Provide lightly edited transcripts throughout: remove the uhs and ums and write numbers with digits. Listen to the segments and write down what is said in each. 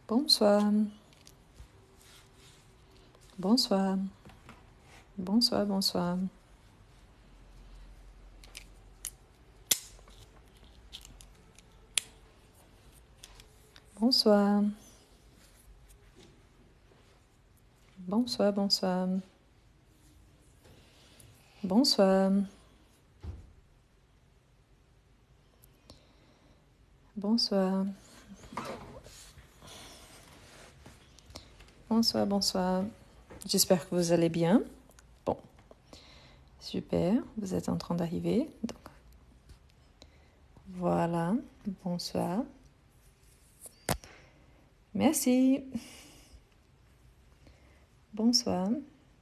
Bonsoir. Bonsoir. Bonsoir, bonsoir. Bonsoir. Bonsoir, bonsoir. Bonsoir. Bonsoir. Bonsoir, bonsoir. J'espère que vous allez bien. Bon, super. Vous êtes en train d'arriver. Donc, voilà. Bonsoir. Merci. Bonsoir.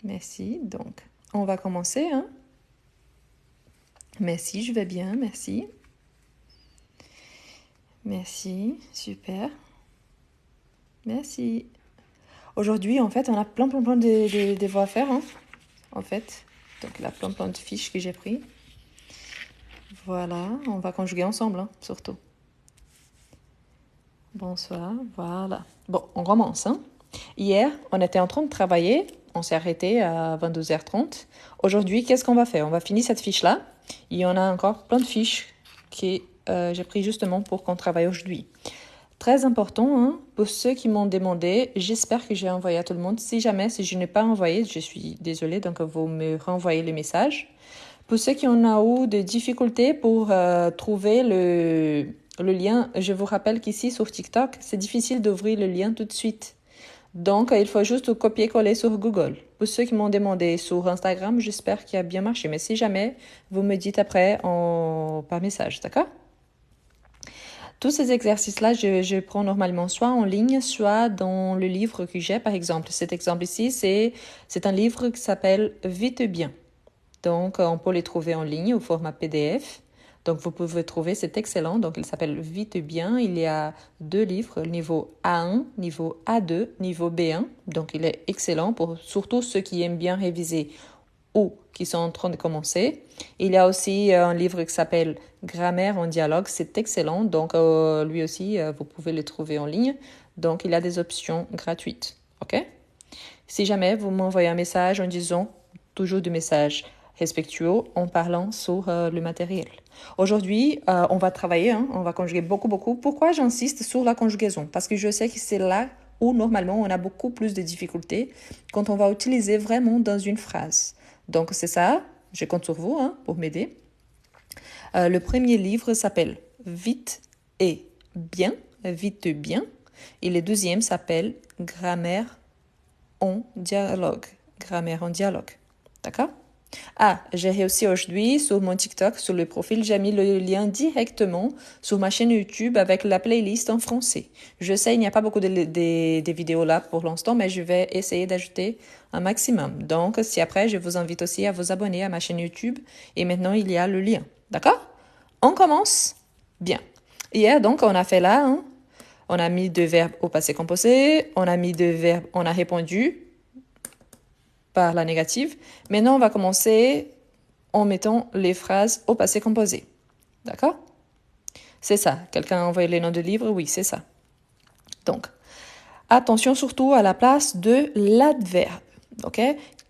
Merci. Donc, on va commencer, hein? Merci, je vais bien. Merci. Merci. Super. Merci. Aujourd'hui, en fait, on a plein de devoirs à faire, hein, en fait. Donc, il y a plein de fiches que j'ai pris. Voilà, on va conjuguer ensemble, hein, surtout. Bonsoir, voilà. Bon, on commence, hein. Hier, on était en train de travailler. On s'est arrêté à 22h30. Aujourd'hui, qu'est-ce qu'on va faire? On va finir cette fiche-là. Il y en a encore plein de fiches que j'ai pris justement pour qu'on travaille aujourd'hui. Très important, hein, pour ceux qui m'ont demandé, j'espère que j'ai envoyé à tout le monde. Si je n'ai pas envoyé, je suis désolée, donc vous me renvoyez le message. Pour ceux qui ont eu des difficultés pour trouver le lien, je vous rappelle qu'ici sur TikTok, c'est difficile d'ouvrir le lien tout de suite. Donc, il faut juste copier-coller sur Google. Pour ceux qui m'ont demandé sur Instagram, j'espère qu'il a bien marché. Mais si jamais, vous me dites après par message, d'accord? Tous ces exercices-là, je prends normalement soit en ligne, soit dans le livre que j'ai, par exemple. Cet exemple ici, c'est un livre qui s'appelle Vite bien. Donc, on peut les trouver en ligne au format PDF. Donc, vous pouvez trouver, c'est excellent. Donc, il s'appelle Vite bien. Il y a 2 livres, niveau A1, niveau A2, niveau B1. Donc, il est excellent pour surtout ceux qui aiment bien réviser ou qui sont en train de commencer. Il y a aussi un livre qui s'appelle Grammaire en dialogue. C'est excellent. Donc, lui aussi, vous pouvez le trouver en ligne. Donc, il y a des options gratuites. OK? Si jamais vous m'envoyez un message en disant toujours du message respectueux en parlant sur le matériel. Aujourd'hui, on va travailler, hein, on va conjuguer beaucoup. Pourquoi j'insiste sur la conjugaison? Parce que je sais que c'est là où normalement on a beaucoup plus de difficultés quand on va utiliser vraiment dans une phrase. Donc c'est ça, je compte sur vous, hein, pour m'aider. Le premier livre s'appelle Vite et bien, Vite bien. Et le deuxième s'appelle Grammaire en dialogue. Grammaire en dialogue. D'accord? Ah, j'ai réussi aujourd'hui sur mon TikTok, sur le profil, j'ai mis le lien directement sur ma chaîne YouTube avec la playlist en français. Je sais, il n'y a pas beaucoup de vidéos là pour l'instant, mais je vais essayer d'ajouter un maximum. Donc, si après, je vous invite aussi à vous abonner à ma chaîne YouTube. Et maintenant, il y a le lien. D'accord? On commence? Bien. Hier, donc, on a fait là, hein? On a mis 2 verbes au passé composé. On a mis 2 verbes, on a répondu par la négative. Maintenant, on va commencer en mettant les phrases au passé composé. D'accord? C'est ça. Quelqu'un a envoyé les noms de livres? Oui, c'est ça. Donc, attention surtout à la place de l'adverbe. OK?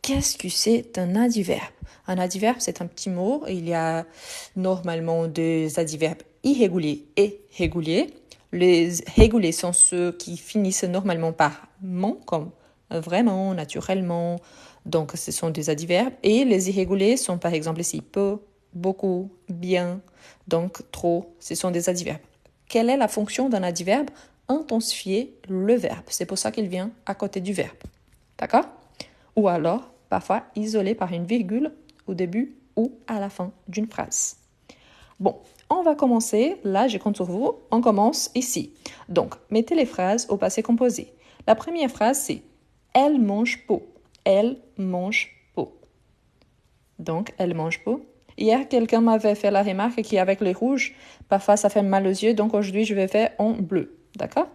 Qu'est-ce que c'est un adverbe? Un adverbe, c'est un petit mot. Il y a normalement des adverbes irréguliers et réguliers. Les réguliers sont ceux qui finissent normalement par mon, comme vraiment, naturellement. Donc, ce sont des adverbes. Et les irréguliers sont par exemple ici peu, beaucoup, bien, donc trop. Ce sont des adverbes. Quelle est la fonction d'un adverbe? Intensifier le verbe. C'est pour ça qu'il vient à côté du verbe. D'accord? Ou alors, parfois, isolé par une virgule au début ou à la fin d'une phrase. Bon, on va commencer. Là, je compte sur vous. On commence ici. Donc, mettez les phrases au passé composé. La première phrase, c'est « Elle mange pot ». Elle mange pot. Donc, elle mange pot. Hier, quelqu'un m'avait fait la remarque qu'avec les rouges, parfois ça fait mal aux yeux. Donc, aujourd'hui, je vais faire en bleu. D'accord?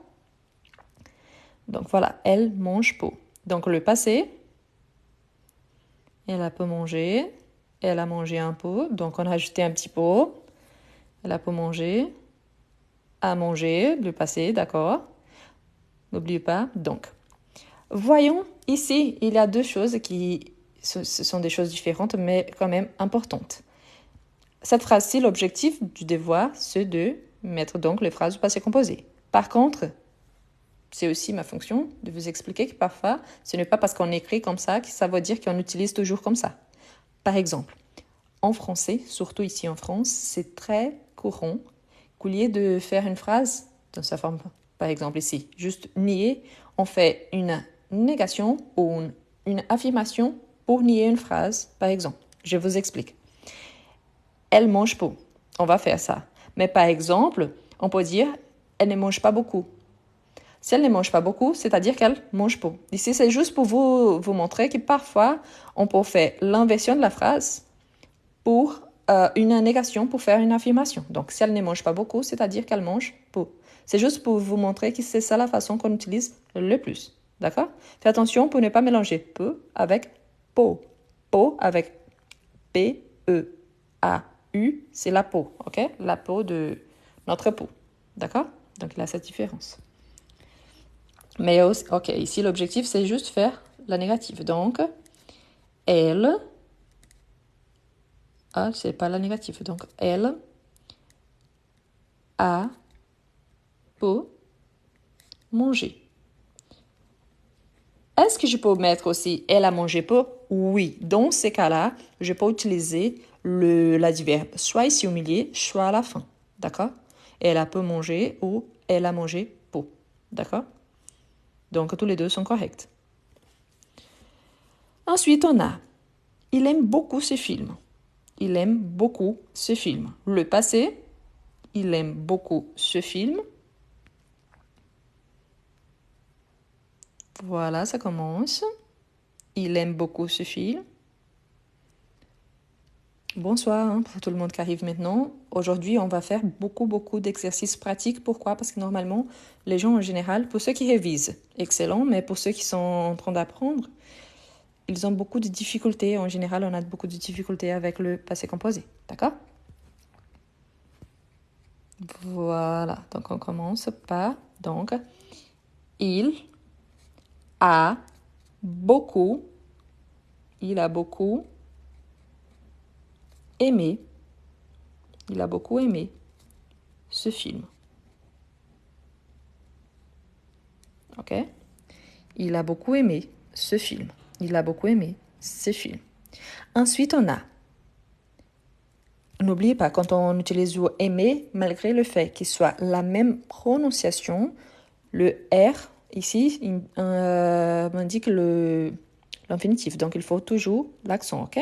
Donc, voilà. Elle mange pot. Donc, le passé. Elle a peu mangé. Elle a mangé un pot. Donc, on a ajouté un petit pot. Elle a peu mangé. A mangé, le passé, d'accord. N'oubliez pas. Donc, voyons, ici, il y a deux choses qui... Ce sont des choses différentes, mais quand même importantes. Cette phrase-ci, l'objectif du devoir, c'est de mettre donc les phrases du passé composé. Par contre, c'est aussi ma fonction de vous expliquer que parfois, ce n'est pas parce qu'on écrit comme ça que ça veut dire qu'on utilise toujours comme ça. Par exemple, en français, surtout ici en France, c'est très courant qu'au lieu de faire une phrase dans sa forme, par exemple ici, juste nier, on fait une négation ou une affirmation pour nier une phrase, par exemple. Je vous explique. Elle mange pas. On va faire ça. Mais par exemple, on peut dire elle ne mange pas beaucoup. Si elle ne mange pas beaucoup, c'est-à-dire qu'elle mange pas. Ici, c'est juste pour vous montrer que parfois, on peut faire l'inversion de la phrase pour une négation, pour faire une affirmation. Donc, si elle ne mange pas beaucoup, c'est-à-dire qu'elle mange peu. C'est juste pour vous montrer que c'est ça la façon qu'on utilise le plus. D'accord? Faites attention pour ne pas mélanger peu avec peau. Peau avec P-E-A-U, c'est la peau, ok? La peau de notre peau. D'accord? Donc, il y a cette différence. Mais aussi, ok, ici, l'objectif, c'est juste faire la négative. Donc, elle... Ah, c'est pas la négative. Donc, elle a peu mangé. Est-ce que je peux mettre aussi elle a mangé peu? Oui. Dans ces cas-là, je peux utiliser l'adverbe soit ici au milieu, soit à la fin. D'accord? Elle a peu mangé ou elle a mangé peu. D'accord? Donc, tous les deux sont corrects. Ensuite, on a il aime beaucoup ce film. Il aime beaucoup ce film. Le passé, il aime beaucoup ce film. Voilà, ça commence. Il aime beaucoup ce film. Bonsoir pour tout le monde qui arrive maintenant. Aujourd'hui, on va faire beaucoup d'exercices pratiques. Pourquoi? Parce que normalement, les gens en général, pour ceux qui révisent, excellent, mais pour ceux qui sont en train d'apprendre, ils ont beaucoup de difficultés. En général, on a beaucoup de difficultés avec le passé composé. D'accord? Voilà, donc on commence par, donc, il a beaucoup, il a beaucoup aimé, il a beaucoup aimé ce film. Ok? Il a beaucoup aimé ce film. Il a beaucoup aimé ce film. Ensuite, on a, n'oubliez pas, quand on utilise le aimer, malgré le fait qu'il soit la même prononciation, le R, ici, m'indique l'infinitif. Donc, il faut toujours l'accent, ok?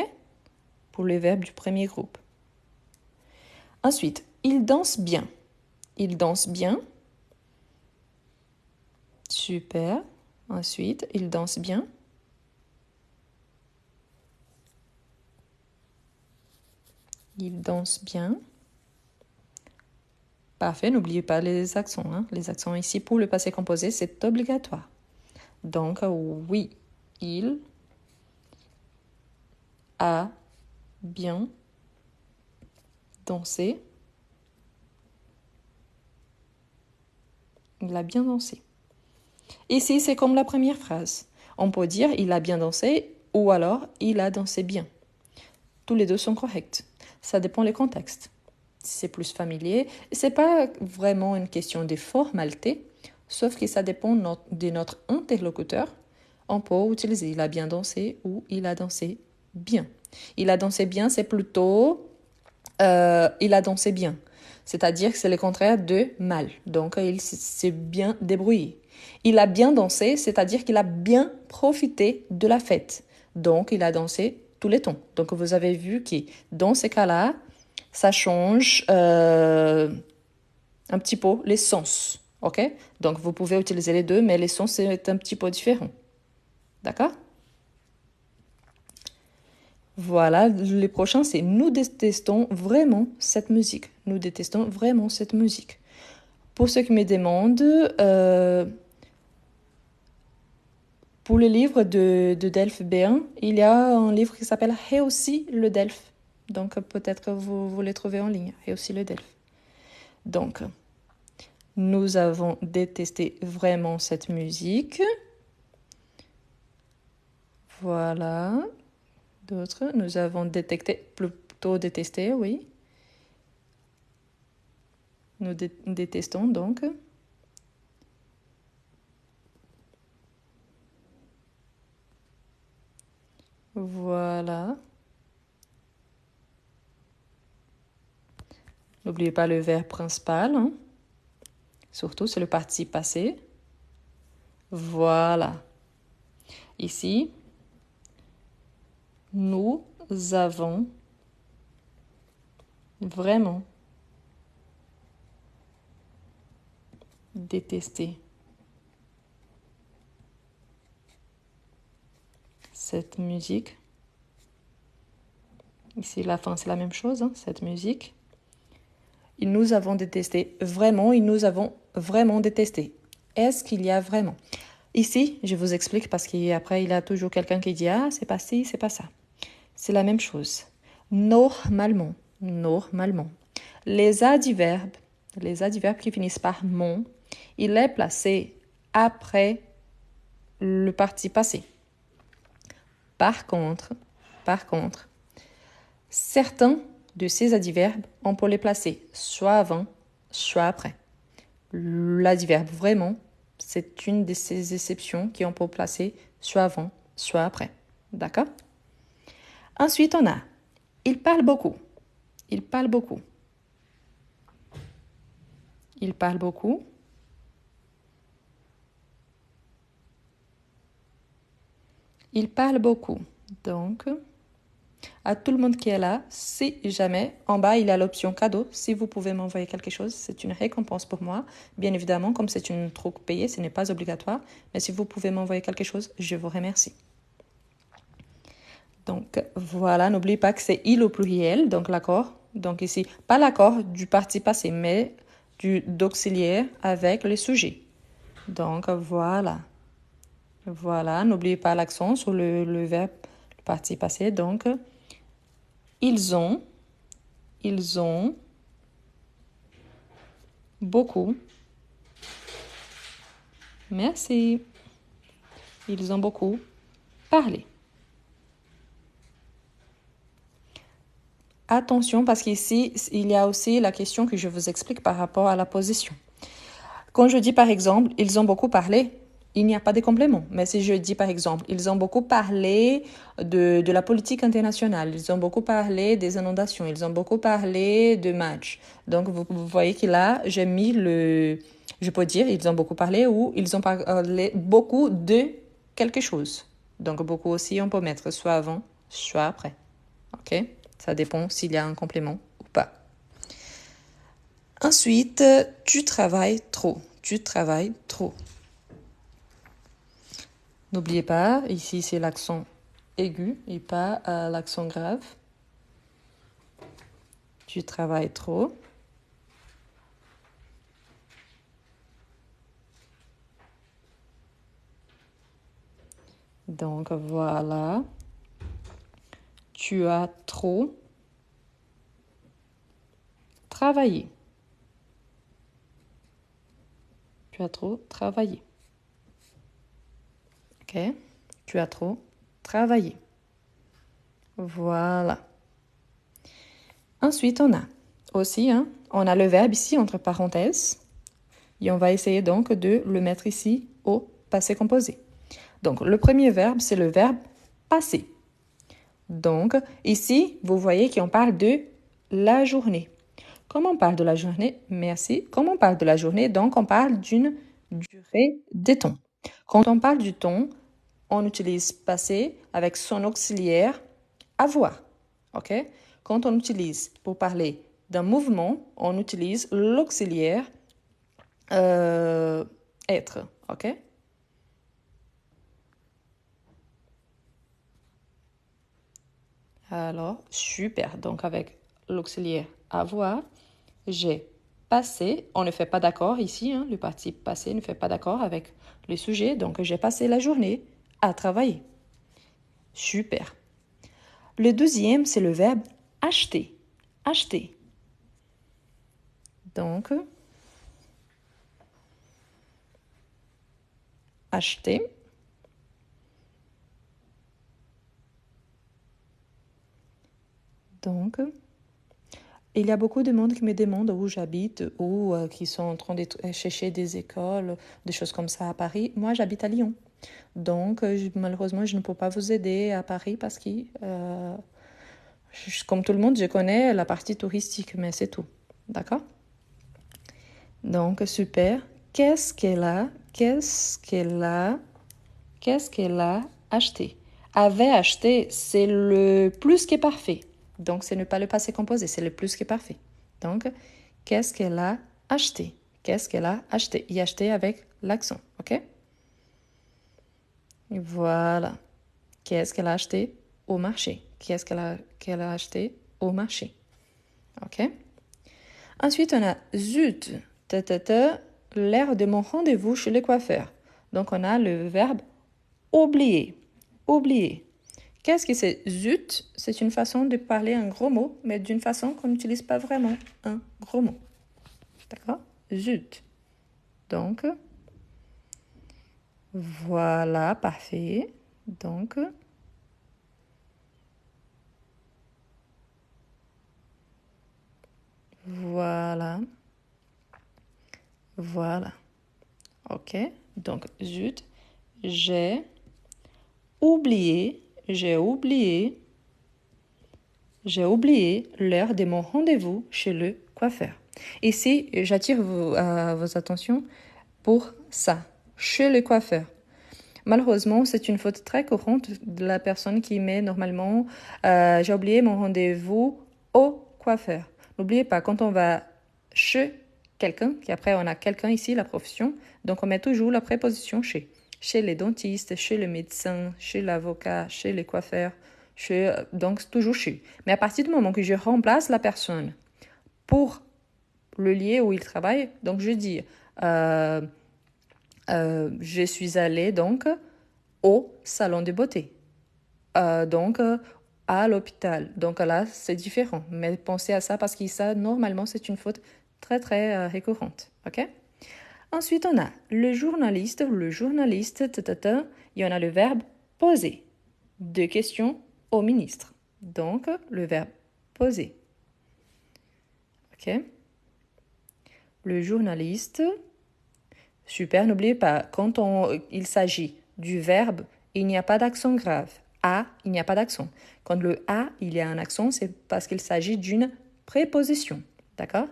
Pour les verbes du premier groupe. Ensuite, il danse bien. Il danse bien. Super. Ensuite, il danse bien. Il danse bien. Parfait, n'oubliez pas les accents. Hein. Les accents ici pour le passé composé, c'est obligatoire. Donc, oui, il a bien dansé. Il a bien dansé. Ici, c'est comme la première phrase. On peut dire il a bien dansé ou alors il a dansé bien. Tous les deux sont corrects. Ça dépend des contextes. Si c'est plus familier, c'est pas vraiment une question de formalité, sauf que ça dépend de notre interlocuteur. On peut utiliser il a bien dansé ou il a dansé bien. Il a dansé bien, c'est plutôt il a dansé bien. C'est-à-dire que c'est le contraire de mal. Donc, il s'est bien débrouillé. Il a bien dansé, c'est-à-dire qu'il a bien profité de la fête. Donc, il a dansé tous les temps. Donc, vous avez vu que dans ces cas-là, ça change un petit peu les sens. OK? Donc, vous pouvez utiliser les deux, mais les sens, c'est un petit peu différent. D'accord? Voilà, le prochain, c'est nous détestons vraiment cette musique. Nous détestons vraiment cette musique. Pour ceux qui me demandent, pour le livre de Delphes B1, il y a un livre qui s'appelle Réussi le Delphes. Donc peut-être que vous le trouvez en ligne, Réussi le Delphes. Donc, Nous avons détesté vraiment cette musique. Voilà. D'autres, nous avons plutôt détesté, oui. Nous détestons donc. Voilà. N'oubliez pas le verbe principal, hein. Surtout, c'est le participe passé. Voilà. Ici, nous avons vraiment détesté cette musique. Ici, la fin, c'est la même chose, hein, cette musique. Nous avons détesté vraiment, et nous avons vraiment détesté. Est-ce qu'il y a vraiment? Ici, je vous explique parce qu'après, il y a toujours quelqu'un qui dit « Ah, c'est pas ci, c'est pas ça ». C'est la même chose. Normalement, normalement. Les adverbes qui finissent par « mon », il est placé après le participe passé. Par contre, certains de ces adverbes, on peut les placer soit avant, soit après. L'adverbe vraiment, c'est une de ces exceptions qu'on peut placer soit avant, soit après. D'accord? Ensuite, on a « il parle beaucoup ». Il parle beaucoup. Il parle beaucoup. Il parle beaucoup. Donc, à tout le monde qui est là, si jamais, en bas, il y a l'option cadeau. Si vous pouvez m'envoyer quelque chose, c'est une récompense pour moi. Bien évidemment, comme c'est une truc payée, ce n'est pas obligatoire. Mais si vous pouvez m'envoyer quelque chose, je vous remercie. Donc, voilà, n'oubliez pas que c'est il au pluriel, donc l'accord. Donc ici, pas l'accord du participe passé, mais d'auxiliaire avec le sujet. Donc, voilà. Voilà, n'oubliez pas l'accent sur le verbe, le participe passé. Donc, ils ont beaucoup. Merci. Ils ont beaucoup parlé. Attention, parce qu'ici, il y a aussi la question que je vous explique par rapport à la position. Quand je dis, par exemple, ils ont beaucoup parlé, il n'y a pas de complément. Mais si je dis, par exemple, ils ont beaucoup parlé de la politique internationale, ils ont beaucoup parlé des inondations, ils ont beaucoup parlé de matchs. Donc, vous voyez que là, j'ai mis je peux dire, ils ont beaucoup parlé ou ils ont parlé beaucoup de quelque chose. Donc, beaucoup aussi, on peut mettre soit avant, soit après. OK? Ça dépend s'il y a un complément ou pas. Ensuite, tu travailles trop. Tu travailles trop. N'oubliez pas, ici c'est l'accent aigu et pas l'accent grave. Tu travailles trop. Donc voilà. Tu as trop travaillé. Tu as trop travaillé. Ok? Tu as trop travaillé. Voilà. Ensuite, on a aussi, on a le verbe ici entre parenthèses. Et on va essayer donc de le mettre ici au passé composé. Donc, le premier verbe, c'est le verbe passer. Donc, ici, vous voyez qu'on parle de la journée. Comment on parle de la journée? Merci. Comment on parle de la journée? Donc, on parle d'une durée de temps. Quand on parle du temps, on utilise passé avec son auxiliaire avoir. OK? Quand on utilise pour parler d'un mouvement, on utilise l'auxiliaire être. OK? Alors, super. Donc, avec l'auxiliaire avoir, j'ai passé. On ne fait pas d'accord ici. Le participe passé ne fait pas d'accord avec le sujet. Donc, j'ai passé la journée à travailler. Super. Le deuxième, c'est le verbe acheter. Acheter. Donc, acheter. Donc, il y a beaucoup de monde qui me demande où j'habite ou qui sont en train de chercher des écoles, des choses comme ça à Paris. Moi, j'habite à Lyon. Donc, malheureusement, je ne peux pas vous aider à Paris parce que, comme tout le monde, je connais la partie touristique, mais c'est tout. D'accord? Donc, super. Qu'est-ce qu'elle a acheté? Avait acheté, c'est le plus que parfait. Donc, ce n'est pas le passé composé, c'est le plus que parfait. Donc, qu'est-ce qu'elle a acheté? Qu'est-ce qu'elle a acheté? Y acheter avec l'accent, ok? Voilà. Qu'est-ce qu'elle a acheté au marché? Qu'est-ce qu'elle a acheté au marché? Ok? Ensuite, on a zut, l'heure de mon rendez-vous chez le coiffeur. Donc, on a le verbe oublier. Oublier. Qu'est-ce que c'est zut? C'est une façon de parler un gros mot, mais d'une façon qu'on n'utilise pas vraiment un gros mot. D'accord? Zut. Donc, voilà, parfait. Donc, voilà. Voilà. Ok? Donc, zut, j'ai oublié l'heure de mon rendez-vous chez le coiffeur. Ici, j'attire vos attentions pour ça, chez le coiffeur. Malheureusement, c'est une faute très courante de la personne qui met normalement j'ai oublié mon rendez-vous au coiffeur. N'oubliez pas, quand on va chez quelqu'un, puis après on a quelqu'un ici, la profession, donc on met toujours la préposition chez. Chez les dentistes, chez le médecin, chez l'avocat, chez les coiffeurs, donc toujours chez. Mais à partir du moment que je remplace la personne pour le lieu où il travaille, donc je dis je suis allée donc au salon de beauté, donc à l'hôpital. Donc là, c'est différent. Mais pensez à ça parce que ça, normalement, c'est une faute très, très récurrente. OK? Ensuite, on a le journaliste, il y en a le verbe poser. 2 questions au ministre. Donc, le verbe poser. OK? Le journaliste. Super, n'oubliez pas, quand il s'agit du verbe, il n'y a pas d'accent grave. A, il n'y a pas d'accent. Quand le A, il y a un accent, c'est parce qu'il s'agit d'une préposition. D'accord?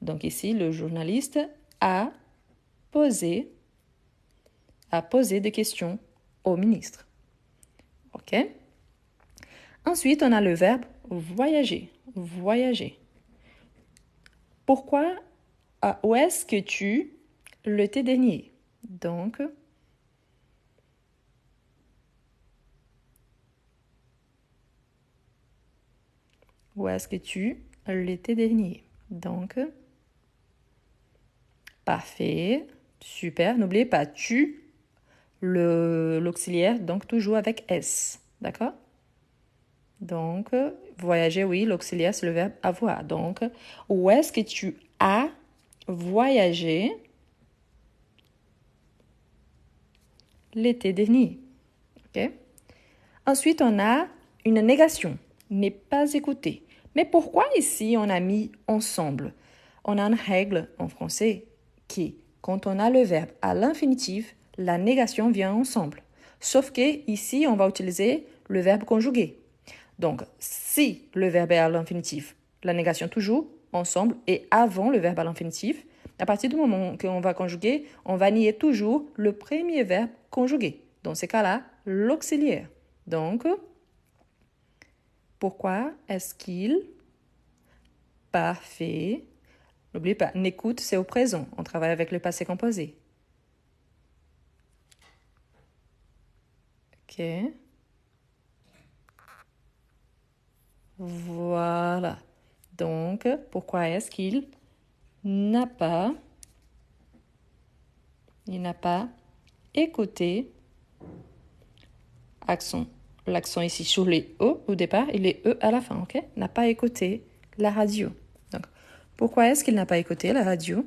Donc ici, le journaliste a posé des questions au ministre. OK? Ensuite, on a le verbe voyager. Voyager. Pourquoi, où est-ce que tu l'été dernier? Donc, où est-ce que tu l'été dernier? Donc, parfait, super. N'oubliez pas, tu, l'auxiliaire, donc toujours avec S. D'accord? Donc, voyager, oui, l'auxiliaire, c'est le verbe avoir. Donc, où est-ce que tu as voyagé l'été dernier? OK? Ensuite, on a une négation. N'est pas écouté. Mais pourquoi ici on a mis ensemble? On a une règle en français qui, quand on a le verbe à l'infinitif, la négation vient ensemble. Sauf que ici, on va utiliser le verbe conjugué. Donc, si le verbe est à l'infinitif, la négation toujours ensemble et avant le verbe à l'infinitif, à partir du moment qu'on va conjuguer, on va nier toujours le premier verbe conjugué. Dans ce cas-là, l'auxiliaire. Donc, pourquoi est-ce qu'il? Parfait. N'oubliez pas, n'écoute, c'est au présent. On travaille avec le passé composé. OK. Voilà. Donc, pourquoi est-ce qu'il n'a pas écouté accent. L'accent ici sur les E au départ et les E à la fin, ok? N'a pas écouté la radio. Donc, pourquoi est-ce qu'il n'a pas écouté la radio?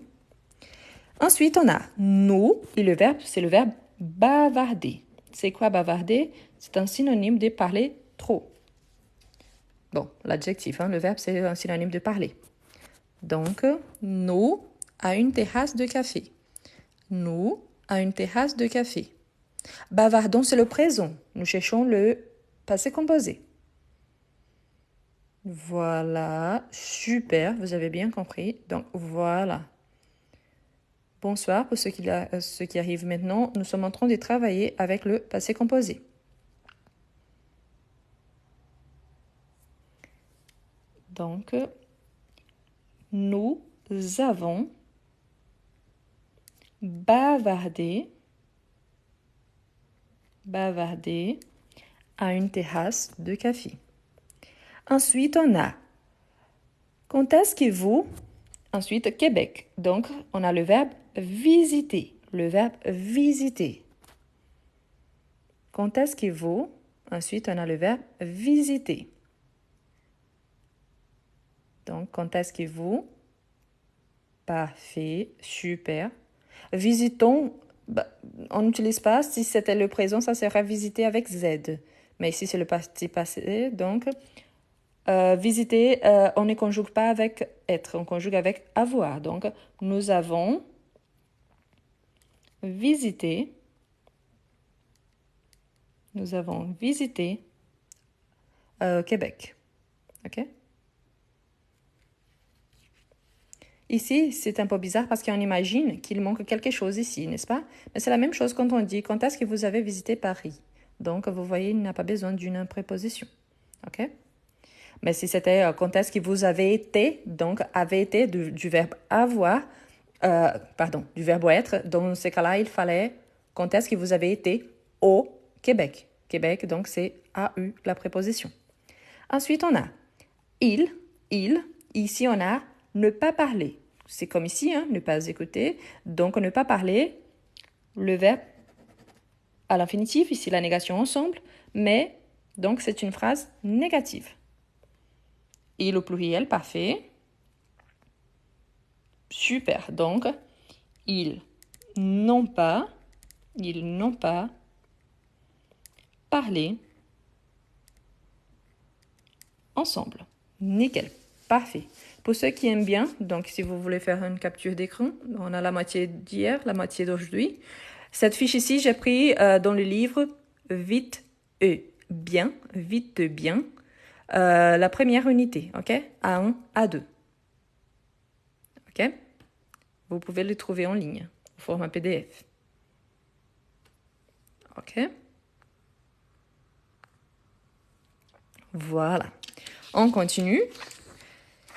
Ensuite, on a nous, et le verbe, c'est le verbe bavarder. C'est quoi bavarder? C'est un synonyme de parler trop. Bon, l'adjectif, le verbe, c'est un synonyme de parler. Donc, nous, à une terrasse de café. Nous, à une terrasse de café. Bavardons, c'est le présent. Nous cherchons le passé composé. Voilà, super, vous avez bien compris. Donc, voilà. Bonsoir pour ceux qui arrivent maintenant. Nous sommes en train de travailler avec le passé composé. Donc, nous avons bavardé à une terrasse de café. Ensuite, on a quand est-ce que vous... Ensuite, Québec. Donc, on a le verbe visiter. Le verbe visiter. Quand est-ce que vous... Ensuite, on a le verbe visiter. Donc, quand est-ce que vous... Parfait, super. Visitons, on n'utilise pas. Si c'était le présent, ça serait visiter avec Z. Mais ici, c'est le parti passé. Donc, visiter, on ne conjugue pas avec être, on conjugue avec avoir. Donc, nous avons visité. Nous avons visité Québec. OK? Ici, c'est un peu bizarre parce qu'on imagine qu'il manque quelque chose ici, n'est-ce pas? Mais c'est la même chose quand on dit quand est-ce que vous avez visité Paris. Donc, vous voyez, il n'a pas besoin d'une préposition. OK? Mais si c'était quand est-ce que vous avez été, donc avait été du verbe avoir, du verbe être, dans ce cas-là, il fallait quand est-ce que vous avez été au Québec. Québec, donc c'est AU, la préposition. Ensuite, on a il. Ici, on a ne pas parler. C'est comme ici, ne pas écouter. Donc, ne pas parler, le verbe à l'infinitif, ici la négation ensemble, mais donc c'est une phrase négative. Il au pluriel, parfait. Super, donc ils n'ont pas parlé ensemble. Nickel, parfait. Pour ceux qui aiment bien, donc si vous voulez faire une capture d'écran, on a la moitié d'hier, la moitié d'aujourd'hui. Cette fiche ici, j'ai pris dans le livre Vite et bien, la première unité, ok? A1, A2. Ok? Vous pouvez le trouver en ligne, au format PDF. Ok? Voilà. On continue.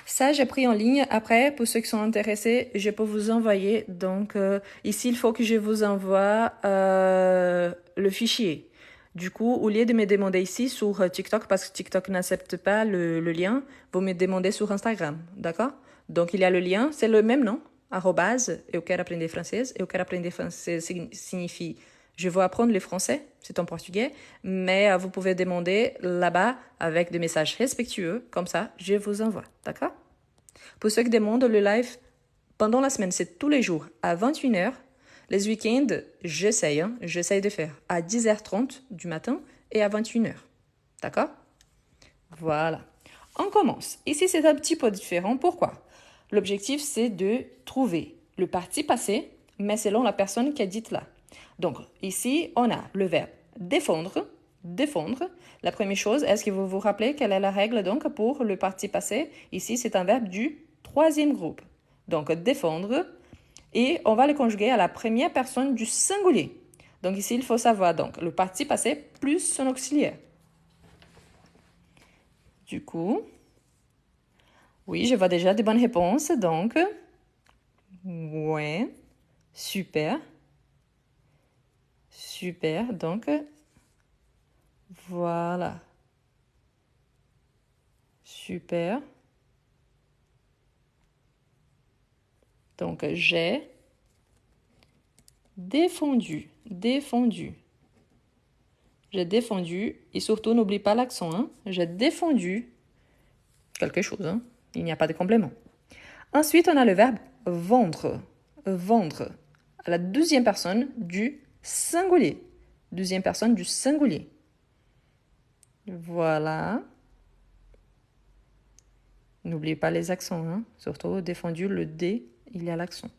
Ça, j'ai pris en ligne. Après, pour ceux qui sont intéressés, je peux vous envoyer. Donc, ici, il faut que je vous envoie le fichier. Du coup, au lieu de me demander ici sur TikTok, parce que TikTok n'accepte pas le lien, vous me demandez sur Instagram. D'accord? Donc, il y a le lien. C'est le même nom. Arrobase, eu quero aprender francês. Eu quero aprender francês signifie je veux apprendre le français, c'est en portugais, mais vous pouvez demander là-bas avec des messages respectueux, comme ça, je vous envoie, d'accord? Pour ceux qui demandent le live, pendant la semaine, c'est tous les jours à 21h. Les week-ends, j'essaye de faire à 10h30 du matin et à 21h, d'accord? Voilà. On commence. Ici, c'est un petit peu différent. Pourquoi? L'objectif, c'est de trouver le parti passé, mais selon la personne qui est dite là. Donc, ici, on a le verbe défendre. Défendre. La première chose, est-ce que vous vous rappelez quelle est la règle donc pour le parti passé? Ici, c'est un verbe du troisième groupe. Donc, défendre. Et on va le conjuguer à la première personne du singulier. Donc, ici, il faut savoir donc le parti passé plus son auxiliaire. Du coup, oui, je vois déjà des bonnes réponses. Donc, ouais, super. Super, donc, voilà. Super. Donc, j'ai défendu. J'ai défendu, et surtout, n'oublie pas l'accent, J'ai défendu quelque chose, Il n'y a pas de complément. Ensuite, on a le verbe vendre. Vendre. À la deuxième personne du singulier. Deuxième personne du singulier. Voilà. N'oubliez pas les accents, hein? Surtout défendu, le D, il y a l'accent.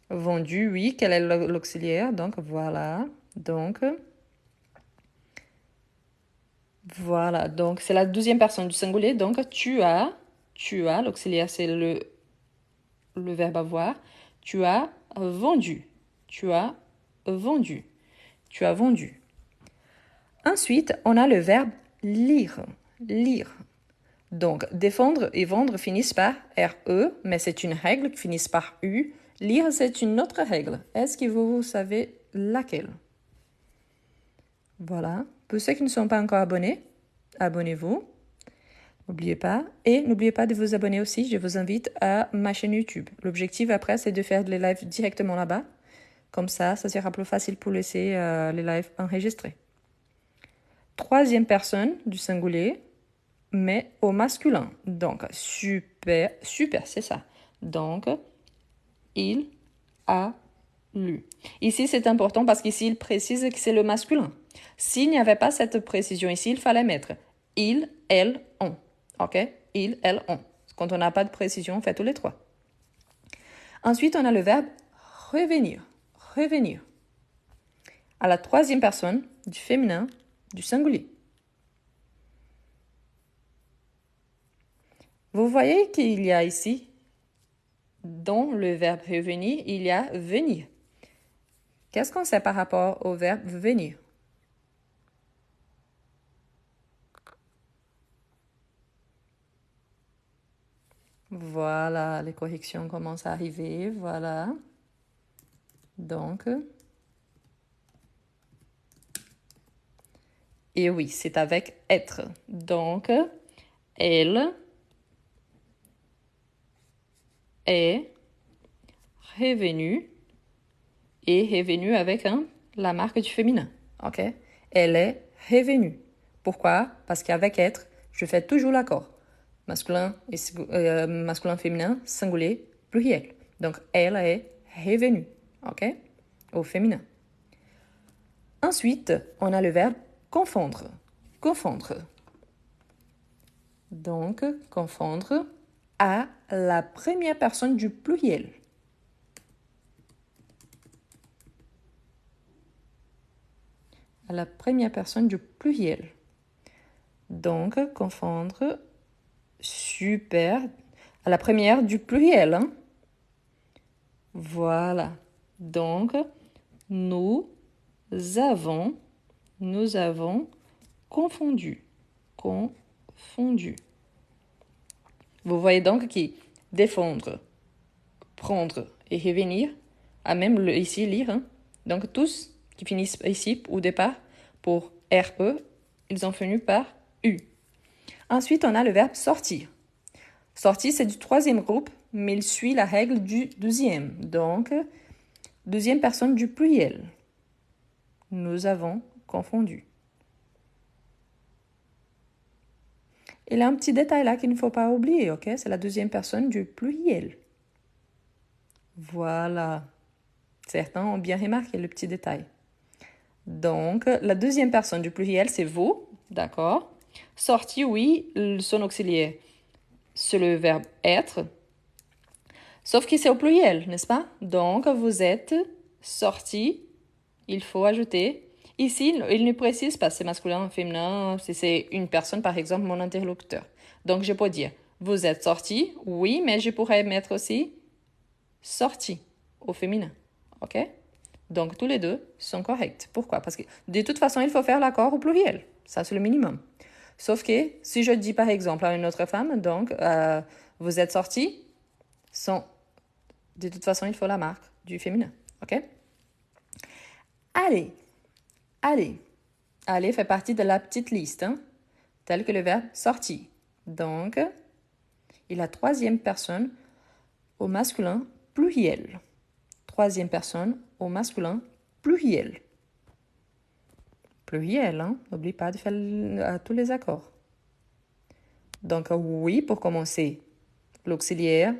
Vendu, oui, quel est l'auxiliaire? Donc, voilà. Donc, voilà. Donc, c'est la deuxième personne du singulier. Donc, tu as, l'auxiliaire, c'est le verbe avoir. Tu as vendu. Tu as vendu. Tu as vendu. Ensuite, on a le verbe lire. Lire. Donc, défendre et vendre finissent par RE, mais c'est une règle qui finit par U. Lire, c'est une autre règle. Est-ce que vous savez laquelle? Voilà. Pour ceux qui ne sont pas encore abonnés, abonnez-vous. N'oubliez pas. Et n'oubliez pas de vous abonner aussi. Je vous invite à ma chaîne YouTube. L'objectif après, c'est de faire les lives directement là-bas. Comme ça sera plus facile pour laisser les lives enregistrés. Troisième personne du singulier, mais au masculin. Donc, super, c'est ça. Donc, il a lu. Ici, c'est important parce qu'ici, il précise que c'est le masculin. S'il n'y avait pas cette précision ici, il fallait mettre il, elle, on. OK? Il, elle, on. Quand on n'a pas de précision, on fait tous les trois. Ensuite, on a le verbe revenir. Revenir. À la troisième personne du féminin du singulier. Vous voyez qu'il y a ici, dans le verbe revenir, il y a venir. Qu'est-ce qu'on sait par rapport au verbe venir? Voilà, les corrections commencent à arriver. Voilà. Donc, et oui, c'est avec être. Donc, elle est revenue et revenue avec la marque du féminin. OK? Elle est revenue. Pourquoi? Parce qu'avec être, je fais toujours l'accord. Masculin, masculin, féminin, singulier, pluriel. Donc, elle est revenue. OK? Au féminin. Ensuite, on a le verbe confondre. Confondre. Donc, confondre à la première personne du pluriel. À la première personne du pluriel. Donc, confondre, super, à la première du pluriel. Hein? Voilà. Donc, nous avons confondu. Confondu. Vous voyez donc que défendre, prendre et revenir, à même ici lire. Hein? Donc, tous qui finissent ici au départ pour RE, ils ont fini par U. Ensuite, on a le verbe sortir. Sortir, c'est du troisième groupe, mais il suit la règle du deuxième. Donc, deuxième personne du pluriel. Nous avons confondu. Il y a un petit détail là qu'il ne faut pas oublier, ok? C'est la deuxième personne du pluriel. Voilà. Certains ont bien remarqué le petit détail. Donc, la deuxième personne du pluriel, c'est vous, d'accord? Sortir, oui, son auxiliaire, c'est le verbe être. Sauf que c'est au pluriel, n'est-ce pas? Donc, vous êtes sorti, il faut ajouter. Ici, il ne précise pas, c'est masculin, féminin, si c'est une personne, par exemple, mon interlocuteur. Donc, je peux dire, vous êtes sorti, oui, mais je pourrais mettre aussi sorti au féminin, ok? Donc, tous les deux sont corrects. Pourquoi? Parce que de toute façon, il faut faire l'accord au pluriel. Ça, c'est le minimum. Sauf que si je dis, par exemple, à une autre femme, donc, vous êtes sorti, de toute façon, il faut la marque du féminin, ok? Aller fait partie de la petite liste, hein, tel que le verbe sortir. Donc, et la troisième personne au masculin pluriel. Troisième personne au masculin pluriel. Pluriel, hein? N'oublie pas de faire tous les accords. Donc, oui, pour commencer, l'auxiliaire,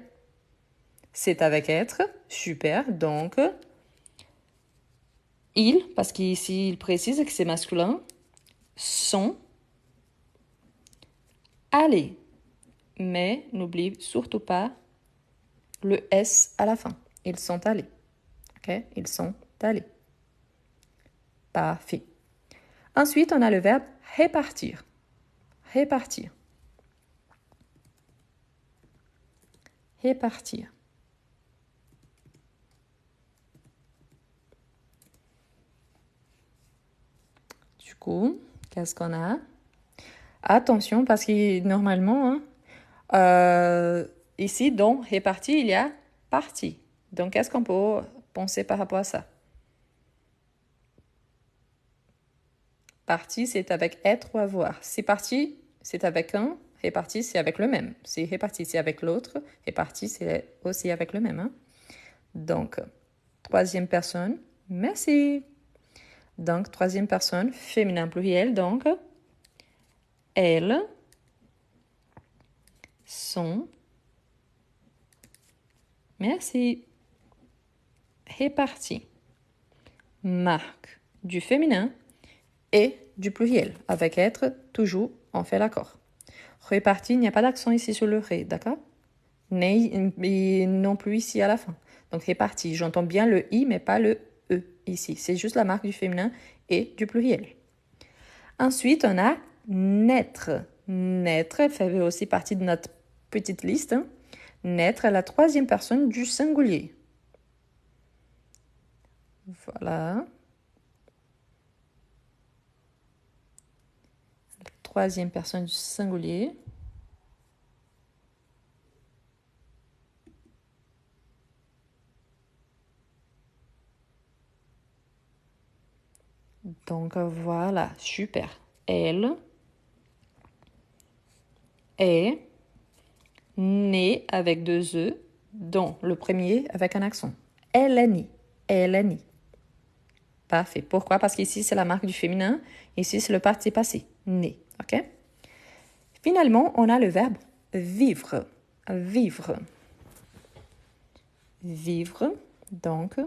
c'est avec être. Super. Donc, Ils, parce qu'ici, il précise que c'est masculin, sont allés. Mais n'oublie surtout pas le S à la fin. Ils sont allés. OK? Ils sont allés. Parfait. Ensuite, on a le verbe répartir. Répartir. Répartir. Du coup, qu'est-ce qu'on a? Attention, parce que normalement, ici, dans répartir, il y a partie. Donc, qu'est-ce qu'on peut penser par rapport à ça? Partie, c'est avec être ou avoir. Si partie, c'est avec un, réparti, c'est avec le même. Si réparti, c'est avec l'autre, réparti, c'est aussi avec le même. Hein? Donc, troisième personne, merci. Donc, troisième personne, féminin pluriel, donc, elles sont, merci, réparties. Marque du féminin et du pluriel. Avec être, toujours, on fait l'accord. Réparti, il n'y a pas d'accent ici sur le ré, d'accord? Et non plus ici à la fin. Donc réparti, j'entends bien le i, mais pas le e ici. C'est juste la marque du féminin et du pluriel. Ensuite, on a naître. Naître, elle fait aussi partie de notre petite liste. Hein. Naître est la troisième personne du singulier. Voilà. Troisième personne du singulier. Donc voilà, super. Elle est née avec deux E, dont le premier avec un accent. Elle est née. Elle est née. Parfait. Pourquoi? Parce qu'ici, c'est la marque du féminin. Ici, c'est le participe passé. Né. OK? Finalement, on a le verbe vivre. Vivre. Vivre. Donc,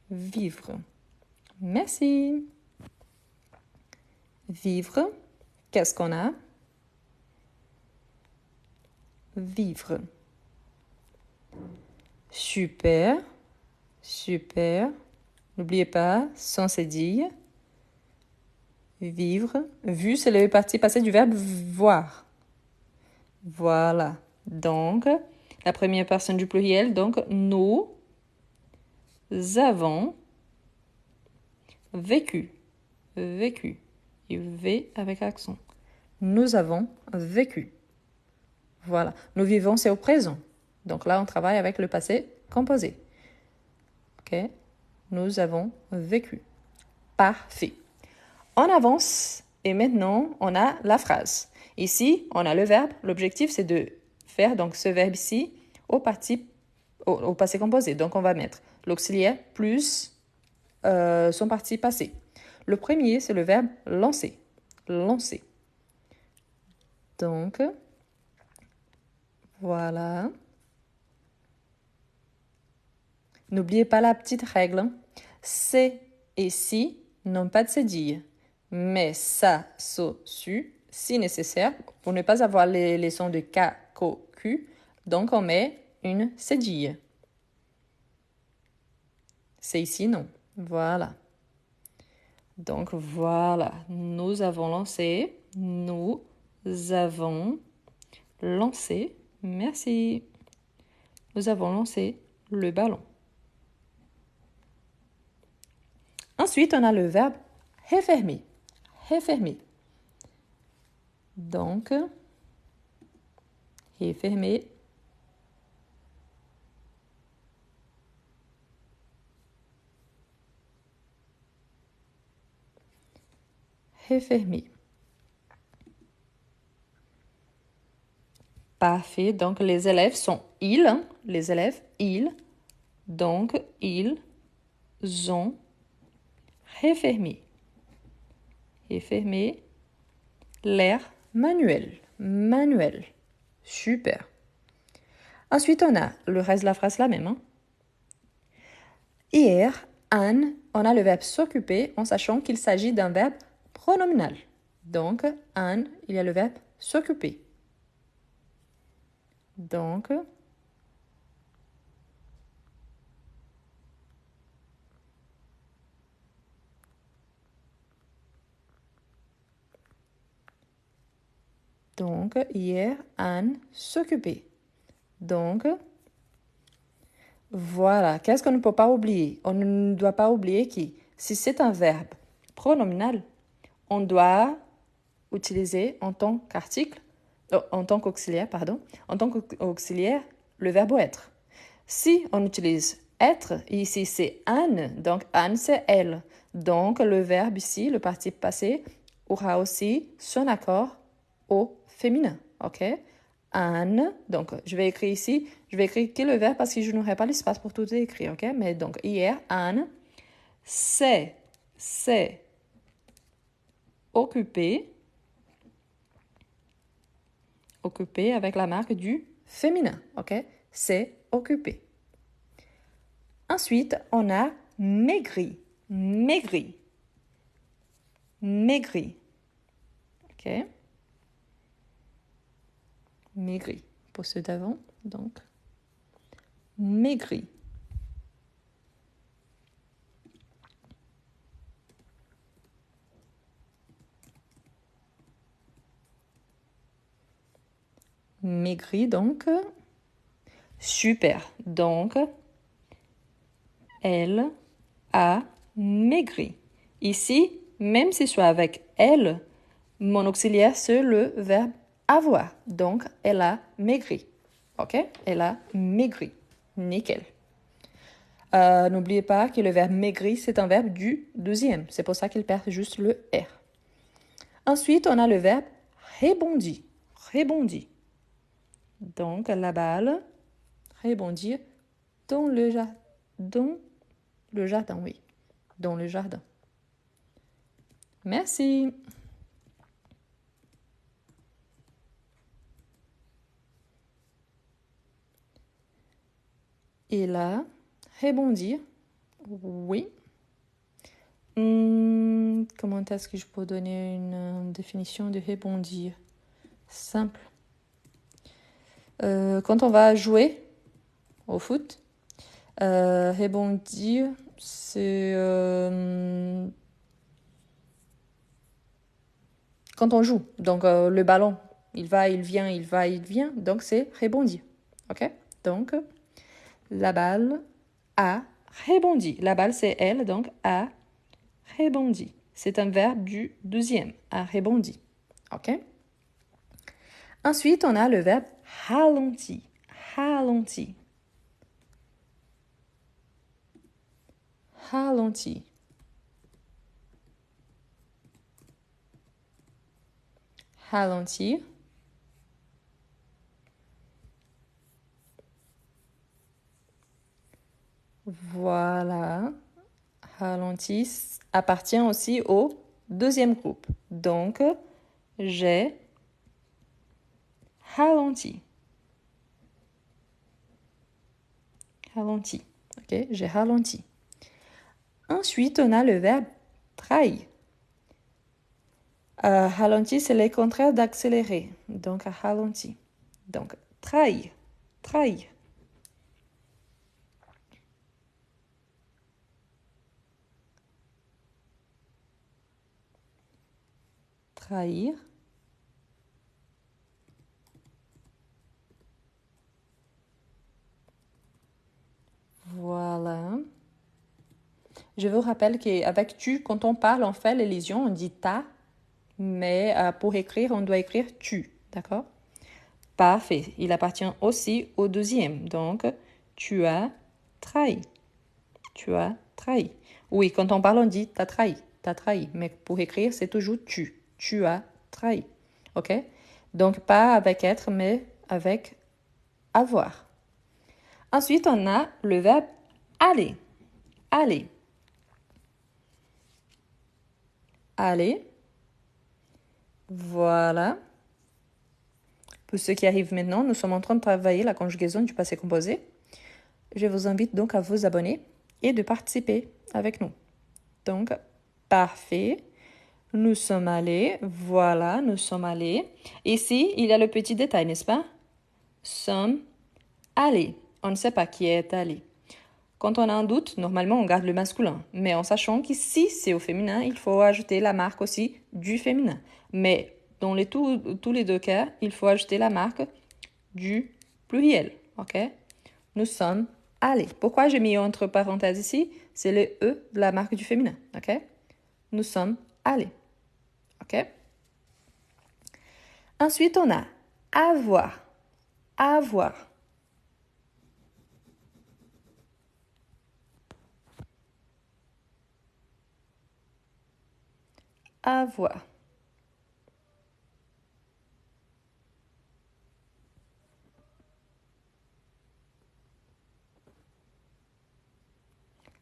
vivre. Merci. Vivre. Qu'est-ce qu'on a? Vivre. Super. Super. N'oubliez pas, sans cédille. Vivre. Vu, c'est le participe passé du verbe voir. Voilà. Donc, la première personne du pluriel, donc, nous avons vécu. Vécu. Et V avec accent. Nous avons vécu. Voilà. Nous vivons, c'est au présent. Donc là, on travaille avec le passé composé. OK? Nous avons vécu. Parfait. On avance et maintenant, on a la phrase. Ici, on a le verbe. L'objectif, c'est de faire donc ce verbe ici au passé composé. Donc, on va mettre l'auxiliaire plus son participe passé. Le premier, c'est le verbe lancer. Lancer. Donc, voilà. N'oubliez pas la petite règle. C'est et si n'ont pas de cédille. Mais ça, so, su, si nécessaire, pour ne pas avoir les sons de K, ko, Q. Donc, on met une cédille. C'est ici, non. Voilà. Donc, voilà. Nous avons lancé. Nous avons lancé. Merci. Nous avons lancé le ballon. Ensuite, on a le verbe refermer. Refermer. Donc, refermer. Refermer. Parfait. Donc, les élèves sont ils. Hein? Les élèves, ils. Donc, ils ont refermé. Refermé. L'air manuel. Manuel. Super. Ensuite, on a le reste de la phrase la même. Hein? Hier, an, on a le verbe s'occuper en sachant qu'il s'agit d'un verbe pronominal. Donc, an, il y a le verbe s'occuper. Donc, hier, Anne s'occupait. Donc, voilà. Qu'est-ce qu'on ne peut pas oublier? On ne doit pas oublier que si c'est un verbe pronominal, on doit utiliser en tant qu'article, en tant qu'auxiliaire, le verbe être. Si on utilise être, ici c'est Anne, donc Anne c'est elle. Donc le verbe ici, le participe passé, aura aussi son accord au féminin, ok? Anne, donc je vais écrire ici, je vais écrire que le verbe parce que je n'aurai pas l'espace pour tout écrire, ok? Mais donc hier, Anne s'est occupée avec la marque du féminin, ok? C'est occupé. Ensuite, on a maigri, ok? Maigri, pour ceux d'avant, donc maigri. Maigri, donc, super. Donc, elle a maigri. Ici, même si soit avec elle, mon auxiliaire, c'est le verbe avoir. Donc, elle a maigri. Ok? Elle a maigri. Nickel. N'oubliez pas que le verbe maigri, c'est un verbe du deuxième. C'est pour ça qu'il perd juste le R. Ensuite, on a le verbe rebondir. Donc, la balle rebondir dans le jardin. Oui. Dans le jardin. Merci. Et là, rebondir. Oui. Comment est-ce que je peux donner une définition de rebondir? Simple. Quand on va jouer au foot, rebondir, c'est quand on joue. Donc, le ballon, il va, il vient, il va, il vient. Donc, c'est rebondir. OK? Donc, la balle a rebondi. La balle, c'est elle, donc a rebondi. C'est un verbe du deuxième, a rebondi. OK? Ensuite, on a le verbe ralenti. Ralenti. Ralenti. Ralentir. Voilà. Ralentir appartient aussi au deuxième groupe. Donc, j'ai ralenti. Ralenti. OK? J'ai ralenti. Ensuite, on a le verbe trahir. Ralenti, c'est le contraire d'accélérer. Donc, ralenti. Donc, trahir. Trahir. Trahir. Voilà. Je vous rappelle qu'avec tu, quand on parle, on fait l'élision, on dit ta, mais pour écrire, on doit écrire tu, d'accord? Parfait. Il appartient aussi au deuxième. Donc, tu as trahi. Tu as trahi. Oui, quand on parle, on dit t'as trahi. T'as trahi. Mais pour écrire, c'est toujours tu. Tu as trahi. OK? Donc, pas avec être, mais avec avoir. Ensuite, on a le verbe aller. Aller. Aller. Voilà. Pour ceux qui arrivent maintenant, nous sommes en train de travailler la conjugaison du passé composé. Je vous invite donc à vous abonner et de participer avec nous. Donc, parfait. Nous sommes allés. Voilà, nous sommes allés. Ici, il y a le petit détail, n'est-ce pas? Sommes allés. On ne sait pas qui est allé. Quand on a un doute, normalement, on garde le masculin. Mais en sachant qu'ici, c'est au féminin, il faut ajouter la marque aussi du féminin. Mais dans tous les deux cas, il faut ajouter la marque du pluriel. OK? Nous sommes allés. Pourquoi j'ai mis entre parenthèses ici? C'est le E de la marque du féminin. OK? Nous sommes allés. OK? Ensuite, on a avoir. Avoir. Avoir.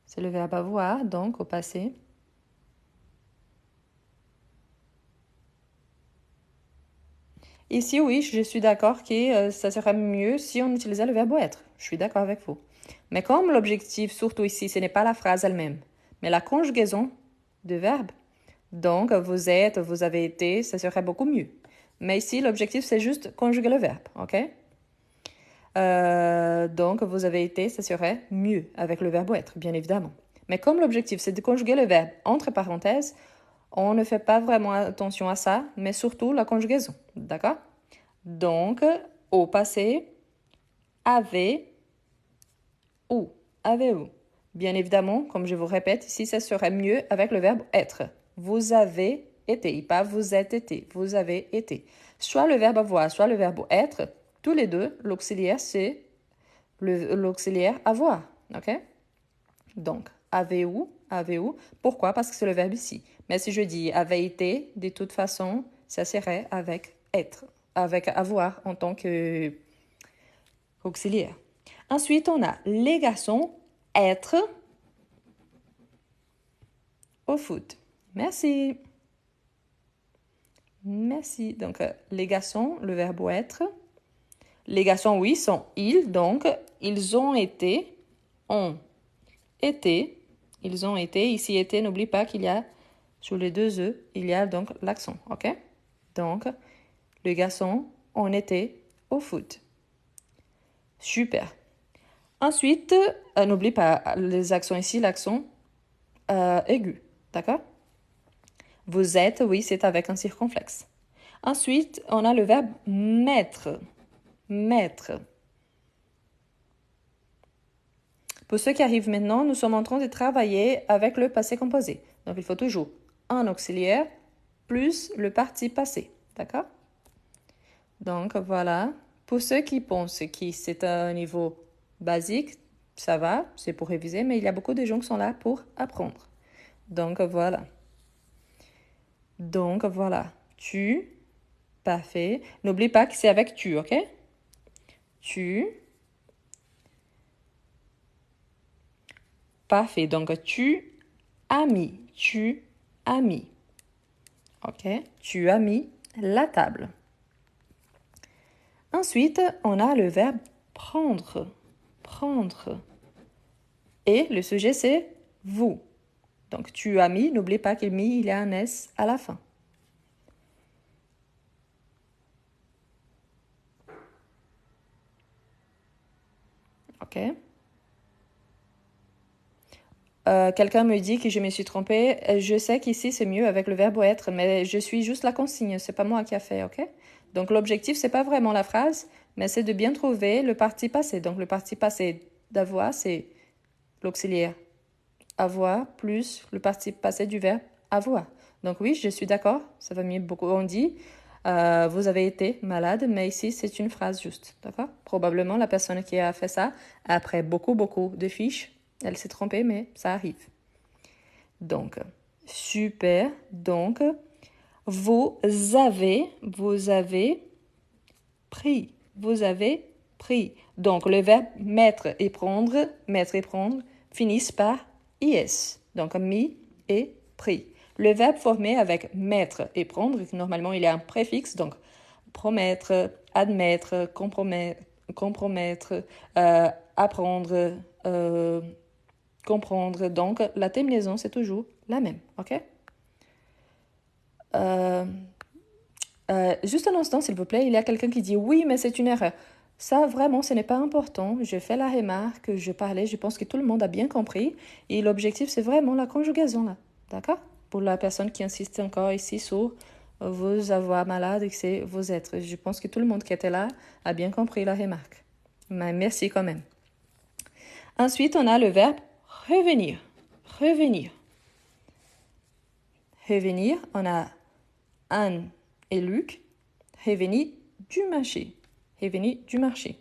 C'est le verbe avoir, donc au passé. Ici, oui, je suis d'accord que ça serait mieux si on utilisait le verbe être. Je suis d'accord avec vous. Mais comme l'objectif, surtout ici, ce n'est pas la phrase elle-même, mais la conjugaison de verbe, donc vous êtes, vous avez été, ça serait beaucoup mieux. Mais ici, l'objectif, c'est juste conjuguer le verbe, ok? Donc, vous avez été, ça serait mieux avec le verbe être, bien évidemment. Mais comme l'objectif, c'est de conjuguer le verbe entre parenthèses, on ne fait pas vraiment attention à ça, mais surtout la conjugaison, d'accord? Donc, au passé, avez ou, avez-vous. Bien évidemment, comme je vous répète, ici, ça serait mieux avec le verbe être. Vous avez été, pas vous êtes été, vous avez été. Soit le verbe avoir, soit le verbe être, tous les deux, l'auxiliaire, c'est l'auxiliaire avoir, ok? Donc, avez-vous, avez-vous. Pourquoi? Parce que c'est le verbe ici. Mais si je dis avait été, de toute façon, ça serait avec être, avec avoir en tant qu'auxiliaire. Ensuite, on a les garçons être au foot. Merci. Merci. Donc, les garçons, le verbe être. Les garçons, oui, sont ils. Donc, ils ont été, ont été. Ils ont été. Ici, été, n'oublie pas qu'il y a, sur les deux E, il y a donc l'accent. OK? Donc, les garçons ont été au foot. Super. Ensuite, n'oublie pas les accents ici, l'accent aigu. D'accord? Vous êtes, oui, c'est avec un circonflexe. Ensuite, on a le verbe mettre. Mettre. Pour ceux qui arrivent maintenant, nous sommes en train de travailler avec le passé composé. Donc, il faut toujours un auxiliaire plus le parti passé. D'accord? Donc, voilà. Pour ceux qui pensent que c'est un niveau basique, ça va, c'est pour réviser, mais il y a beaucoup de gens qui sont là pour apprendre. Donc, voilà. Donc, voilà. Tu, parfait. N'oublie pas que c'est avec tu, ok? Tu. Parfait. Donc, tu as mis. Tu as mis. Ok? Tu as mis la table. Ensuite, on a le verbe prendre. Prendre. Et le sujet, c'est vous. Donc, tu as mis. N'oublie pas qu'il il y a un S à la fin. Ok? Quelqu'un me dit que je me suis trompée. Je sais qu'ici, c'est mieux avec le verbe être, mais je suis juste la consigne. C'est pas moi qui a fait, ok? Donc, l'objectif, c'est pas vraiment la phrase, mais c'est de bien trouver le parti passé. Donc, le parti passé d'avoir, c'est l'auxiliaire avoir plus le parti passé du verbe avoir. Donc, oui, je suis d'accord. Ça va mieux beaucoup. On dit, vous avez été malade, mais ici, c'est une phrase juste, d'accord? Probablement, la personne qui a fait ça, après beaucoup de fiches, elle s'est trompée, mais ça arrive. Donc, super. Donc, vous avez pris. Vous avez pris. Donc, le verbe mettre et prendre finissent par is. Donc, mis et pris. Le verbe formé avec mettre et prendre, normalement, il y a un préfixe. Donc, promettre, admettre, compromettre, apprendre, comprendre. Donc, la terminaison, c'est toujours la même, ok? Juste un instant, s'il vous plaît. Il y a quelqu'un qui dit « Oui, mais c'est une erreur. » Ça, vraiment, ce n'est pas important. Je fais la remarque, je parlais, je pense que tout le monde a bien compris. Et l'objectif, c'est vraiment la conjugaison, là. D'accord? Pour la personne qui insiste encore ici sur vous avoir malade et que c'est vous êtes. Je pense que tout le monde qui était là a bien compris la remarque. Mais merci quand même. Ensuite, on a le verbe revenir. Revenir. Revenir, on a Anne et Luc. Revenir du marché. Revenir du marché.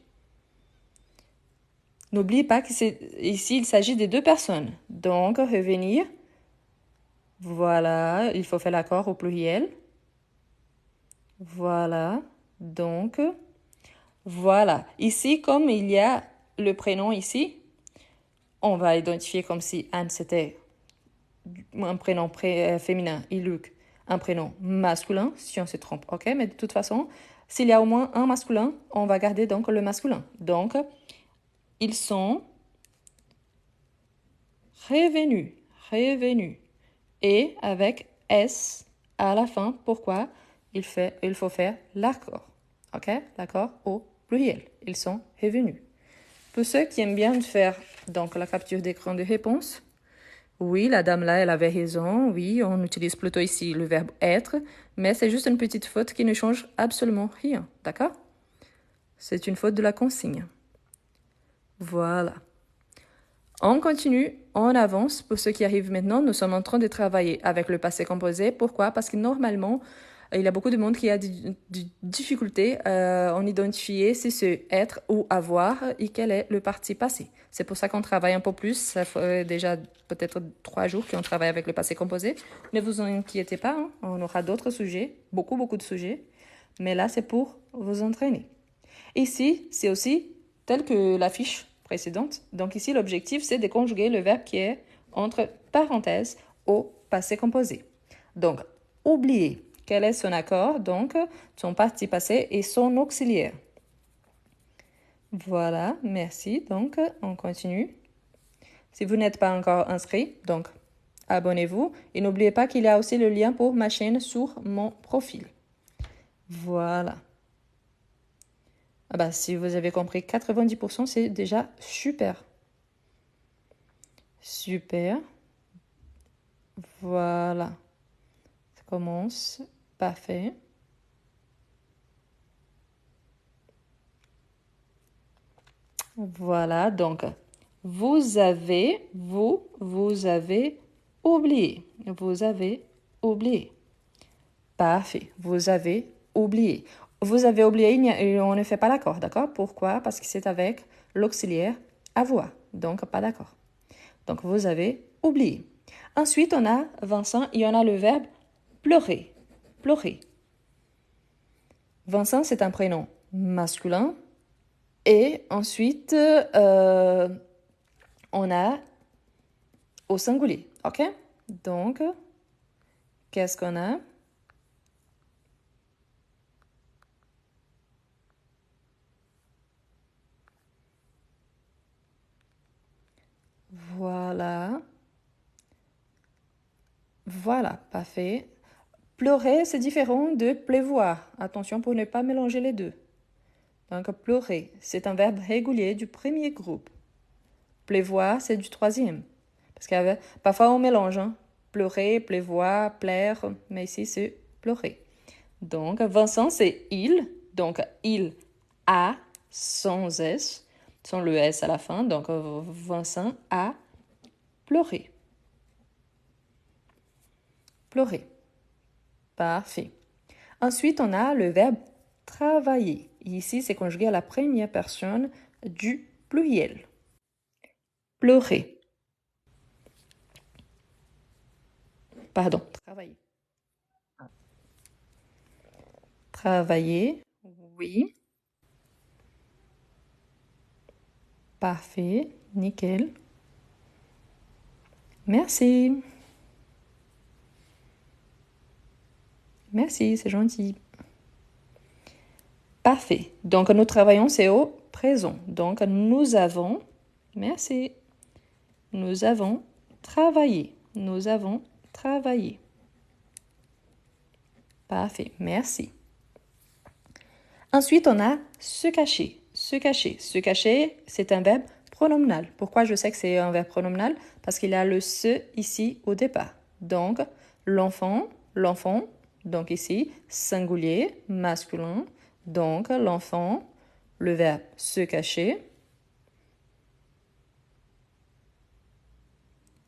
N'oubliez pas que ici, il s'agit de deux personnes. Donc, revenir. Voilà, il faut faire l'accord au pluriel. Voilà, donc, voilà. Ici, comme il y a le prénom ici, on va identifier comme si Anne, c'était un prénom féminin et Luc, un prénom masculin, si on se trompe, ok? Mais de toute façon, s'il y a au moins un masculin, on va garder donc le masculin. Donc, ils sont revenus, revenus. Et avec S à la fin, pourquoi? Il faut faire l'accord, ok? L'accord au pluriel. Ils sont revenus. Pour ceux qui aiment bien faire donc la capture d'écran de réponse, oui, la dame là, elle avait raison. Oui, on utilise plutôt ici le verbe être, mais c'est juste une petite faute qui ne change absolument rien, d'accord? C'est une faute de la consigne. Voilà. On continue, on avance. Pour ceux qui arrivent maintenant, nous sommes en train de travailler avec le passé composé. Pourquoi? Parce que normalement, il y a beaucoup de monde qui a des difficultés en identifier si c'est être ou avoir et quel est le parti passé. C'est pour ça qu'on travaille un peu plus. Ça fait déjà peut-être 3 jours qu'on travaille avec le passé composé. Ne vous inquiétez pas, hein. On aura d'autres sujets, beaucoup de sujets. Mais là, c'est pour vous entraîner. Ici, c'est aussi tel que la fiche précédente. Donc ici, l'objectif, c'est de conjuguer le verbe qui est entre parenthèses au passé composé. Donc, oubliez quel est son accord, donc son parti passé et son auxiliaire. Voilà, merci. Donc, on continue. Si vous n'êtes pas encore inscrit, donc abonnez-vous. Et n'oubliez pas qu'il y a aussi le lien pour ma chaîne sur mon profil. Voilà. Ah bah, si vous avez compris 90%, c'est déjà super. Super. Voilà. Ça commence. Parfait. Voilà, donc, vous avez oublié. Vous avez oublié. Parfait. Vous avez oublié. Vous avez oublié, on ne fait pas l'accord, d'accord? Pourquoi? Parce que c'est avec l'auxiliaire avoir. Donc, pas d'accord. Donc, vous avez oublié. Ensuite, on a Vincent et on a le verbe pleurer. Pleurer. Vincent, c'est un prénom masculin. Et ensuite, on a au singulier. OK? Donc, qu'est-ce qu'on a? Voilà. Voilà, parfait. Pleurer, c'est différent de pleuvoir. Attention pour ne pas mélanger les deux. Donc, pleurer, c'est un verbe régulier du premier groupe. Pleuvoir, c'est du troisième. Parce que parfois, on mélange. Hein? Pleurer, pleuvoir, plaire. Mais ici, c'est pleurer. Donc, Vincent, c'est il. Donc, il a sans S, sans le S à la fin. Donc, Vincent a pleuré. Pleurer. Parfait. Ensuite, on a le verbe travailler. Ici, c'est conjugué à la première personne du pluriel. Pleurer. Pardon, travailler. Travailler, oui. Parfait, nickel. Merci. Merci, c'est gentil. Parfait. Donc, nous travaillons, c'est au présent. Donc, nous avons, merci. Nous avons travaillé. Nous avons travaillé. Parfait, merci. Ensuite, on a se cacher. Se cacher. Se cacher, c'est un verbe pronominal. Pourquoi je sais que c'est un verbe pronominal? Parce qu'il a le se ici au départ. Donc, l'enfant, donc ici, singulier, masculin. Donc, l'enfant, le verbe se cacher.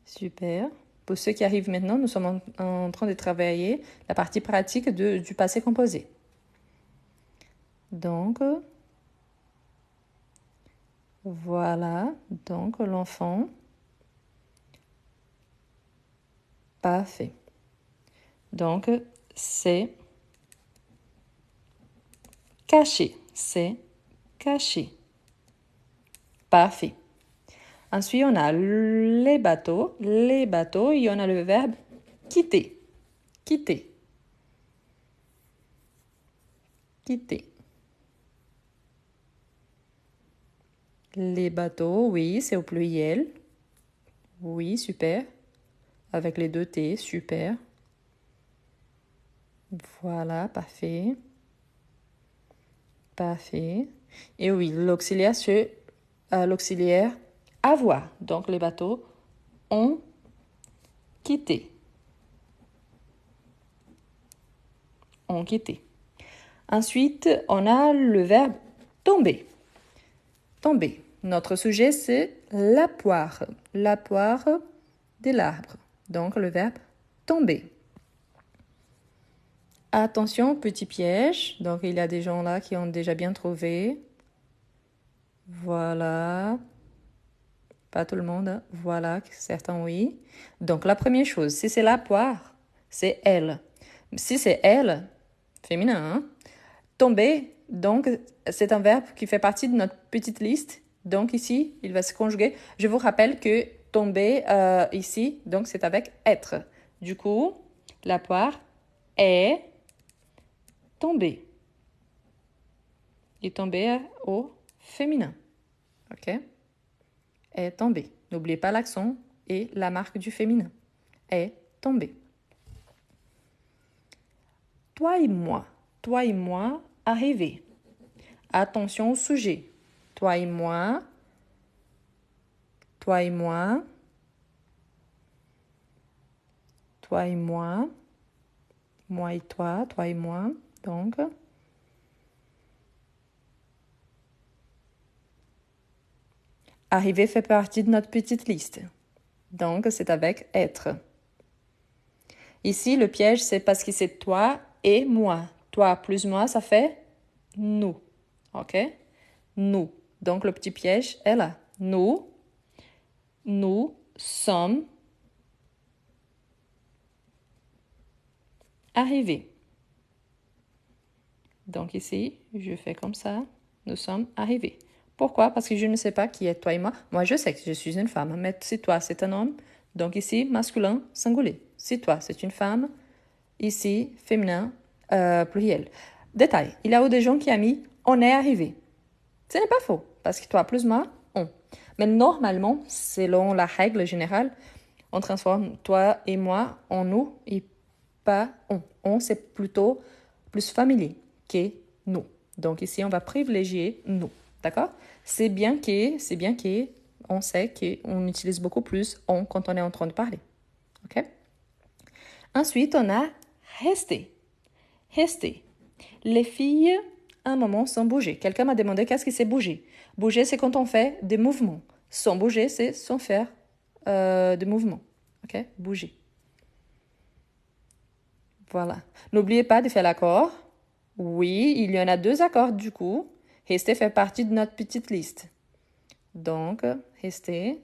Super. Pour ceux qui arrivent maintenant, nous sommes en train de travailler la partie pratique du passé composé. Donc, voilà. Donc, l'enfant. Parfait. Donc, c'est caché. C'est caché. Parfait. Ensuite, on a les bateaux. Les bateaux, il y en a le verbe quitter. Quitter. Quitter. Les bateaux, oui, c'est au pluriel. Oui, super. Avec les deux T, super. Voilà, parfait. Parfait. Et oui, l'auxiliaire, c'est l'auxiliaire avoir. Donc, les bateaux ont quitté. Ont quitté. Ensuite, on a le verbe tomber. Tomber. Notre sujet, c'est la poire. La poire de l'arbre. Donc, le verbe tomber. Attention, petit piège. Donc, il y a des gens là qui ont déjà bien trouvé. Voilà. Pas tout le monde. Hein. Voilà, certains oui. Donc, la première chose, si c'est la poire, c'est elle. Si c'est elle, féminin, hein? Tomber, donc, c'est un verbe qui fait partie de notre petite liste. Donc, ici, il va se conjuguer. Je vous rappelle que tomber, ici, donc, c'est avec être. Du coup, la poire est tombée. Et tomber au féminin. OK? Est tombée. N'oubliez pas l'accent et la marque du féminin. Est tombée. Toi et moi, arriver. Attention au sujet. Toi et moi, toi et moi, toi et moi, moi et toi et moi. Donc, arriver fait partie de notre petite liste. Donc, c'est avec être. Ici, le piège, c'est parce que c'est toi et moi. Toi plus moi, ça fait nous. OK? Nous. Donc, le petit piège est là. Nous sommes arrivés. Donc, ici, je fais comme ça. Nous sommes arrivés. Pourquoi? Parce que je ne sais pas qui est toi et moi. Moi, je sais que je suis une femme, mais si toi, c'est un homme. Donc, ici, masculin, singulier. Si toi, c'est une femme. Ici, féminin, pluriel. Détail. Il y a des gens qui ont mis « on est arrivé ». Ce n'est pas faux, parce que toi plus moi, on. Mais normalement, selon la règle générale, on transforme toi et moi en nous et pas on. On, c'est plutôt plus familier que nous. Donc ici, on va privilégier nous. D'accord? C'est bien que on sait qu'on utilise beaucoup plus on quand on est en train de parler. OK? Ensuite, on a rester. Rester. Les filles, un moment, sans bouger. Quelqu'un m'a demandé qu'est-ce que c'est bouger. Bouger, c'est quand on fait des mouvements. Sans bouger, c'est sans faire de mouvements. OK? Bouger. Voilà. N'oubliez pas de faire l'accord. Oui, il y en a 2 accords du coup. Rester fait partie de notre petite liste. Donc, rester,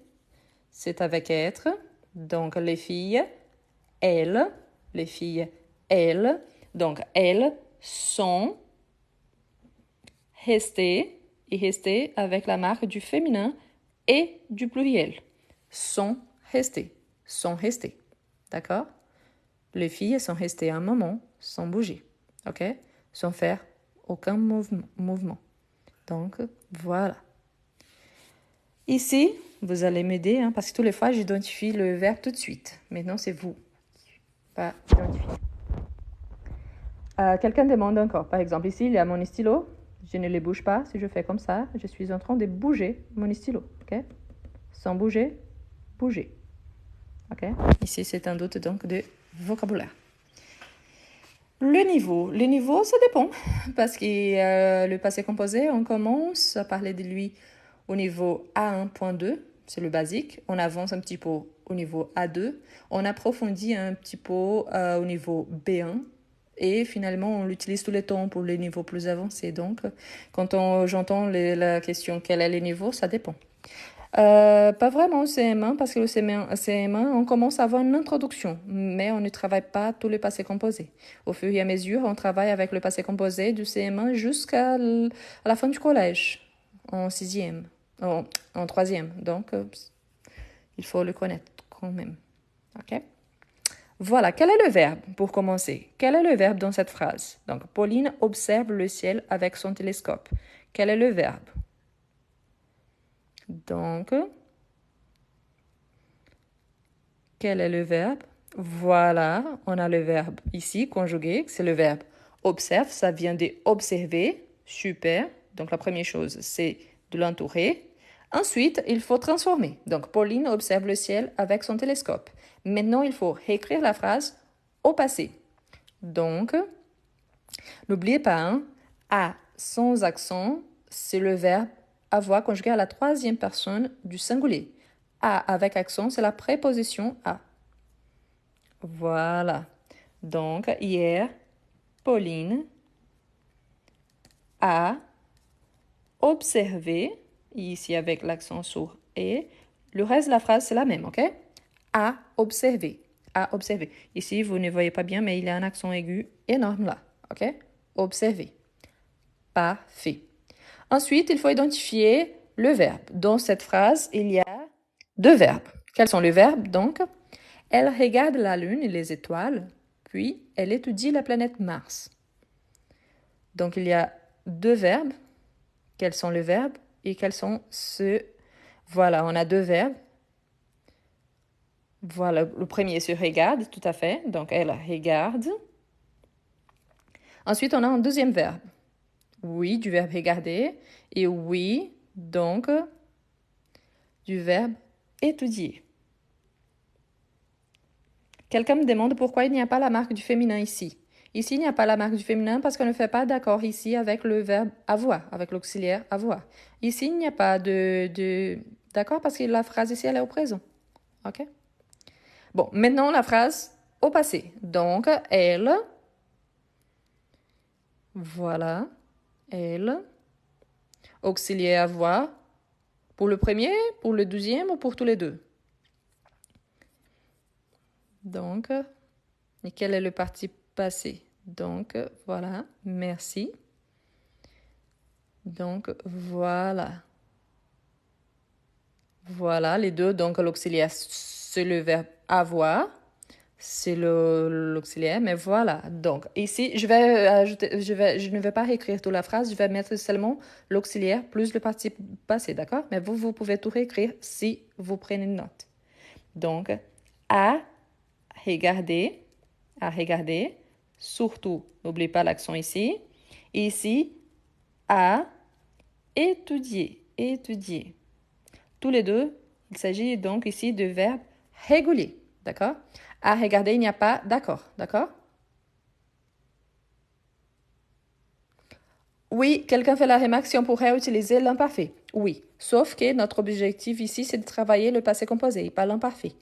c'est avec être. Donc, les filles, elles. Les filles, elles. Donc, elles sont restées. Et rester avec la marque du féminin et du pluriel. Sont restées. Sont restées. D'accord? Les filles sont restées un moment sans bouger. OK? Sans faire aucun mouvement. Donc, voilà. Ici, vous allez m'aider, hein, parce que toutes les fois, j'identifie le verbe tout de suite. Maintenant, c'est vous. Pas identifier. Quelqu'un demande encore. Par exemple, ici, il y a mon stylo. Je ne les bouge pas. Si je fais comme ça, je suis en train de bouger mon stylo. OK? Sans bouger, bouger. OK? Ici, c'est un doute donc de vocabulaire. Le niveau, ça dépend. Parce que le passé composé, on commence à parler de lui au niveau A1.2, c'est le basique. On avance un petit peu au niveau A2. On approfondit un petit peu au niveau B1. Et finalement, on l'utilise tout le temps pour les niveaux plus avancés. Donc, quand j'entends la question quel est le niveau, ça dépend. Pas vraiment au CM1 parce que le CM1, on commence à avoir une introduction, mais on ne travaille pas tous les passés composés. Au fur et à mesure, on travaille avec le passé composé du CM1 jusqu'à la fin du collège, en sixième, en troisième. Donc, il faut le connaître quand même. OK? Voilà, quel est le verbe pour commencer? Quel est le verbe dans cette phrase? Donc, Pauline observe le ciel avec son télescope. Quel est le verbe? Donc, quel est le verbe? Voilà, on a le verbe ici, conjugué, c'est le verbe observe, ça vient de observer, super. Donc la première chose, c'est de l'entourer. Ensuite, il faut transformer. Donc Pauline observe le ciel avec son télescope. Maintenant, il faut réécrire la phrase au passé. Donc, n'oubliez pas, hein, A sans accent, c'est le verbe avoir conjugué à la troisième personne du singulier. A avec accent, c'est la préposition à. Voilà. Donc, hier, Pauline a observé, ici avec l'accent sur et. Le reste de la phrase, c'est la même, ok? A observé. A observé. Ici, vous ne voyez pas bien, mais il y a un accent aigu énorme là, ok? Observer. Parfait. Ensuite, il faut identifier le verbe. Dans cette phrase, il y a deux verbes. Quels sont les verbes, donc? Elle regarde la Lune et les étoiles, puis elle étudie la planète Mars. Donc, il y a deux verbes. Quels sont les verbes et quels sont ceux... Voilà, on a deux verbes. Voilà, le premier se regarde, tout à fait. Donc, elle regarde. Ensuite, on a un deuxième verbe. Oui, du verbe regarder. Et oui, donc, du verbe étudier. Quelqu'un me demande pourquoi il n'y a pas la marque du féminin ici. Ici, il n'y a pas la marque du féminin parce qu'on ne fait pas d'accord ici avec le verbe avoir, avec l'auxiliaire avoir. Ici, il n'y a pas de d'accord parce que la phrase ici, elle est au présent. OK? Bon, maintenant, la phrase au passé. Donc, elle, voilà, elle, auxiliaire avoir, pour le premier, pour le deuxième ou pour tous les deux? Donc, et quel est le parti passé? Donc, voilà, merci. Donc, voilà. Voilà, les deux. Donc, l'auxiliaire, c'est le verbe avoir. C'est l'auxiliaire, mais voilà. Donc, ici, je vais ajouter, je ne vais pas réécrire toute la phrase, je vais mettre seulement l'auxiliaire plus le participe passé, d'accord? Mais vous pouvez tout réécrire si vous prenez une note. Donc, à regarder, surtout, n'oubliez pas l'accent ici. Ici, à étudier. Tous les deux, il s'agit donc ici de verbes réguliers, d'accord? À regarder, il n'y a pas d'accord, d'accord? Oui, quelqu'un fait la remarque si on pourrait utiliser l'imparfait. Oui, sauf que notre objectif ici, c'est de travailler le passé composé, pas l'imparfait.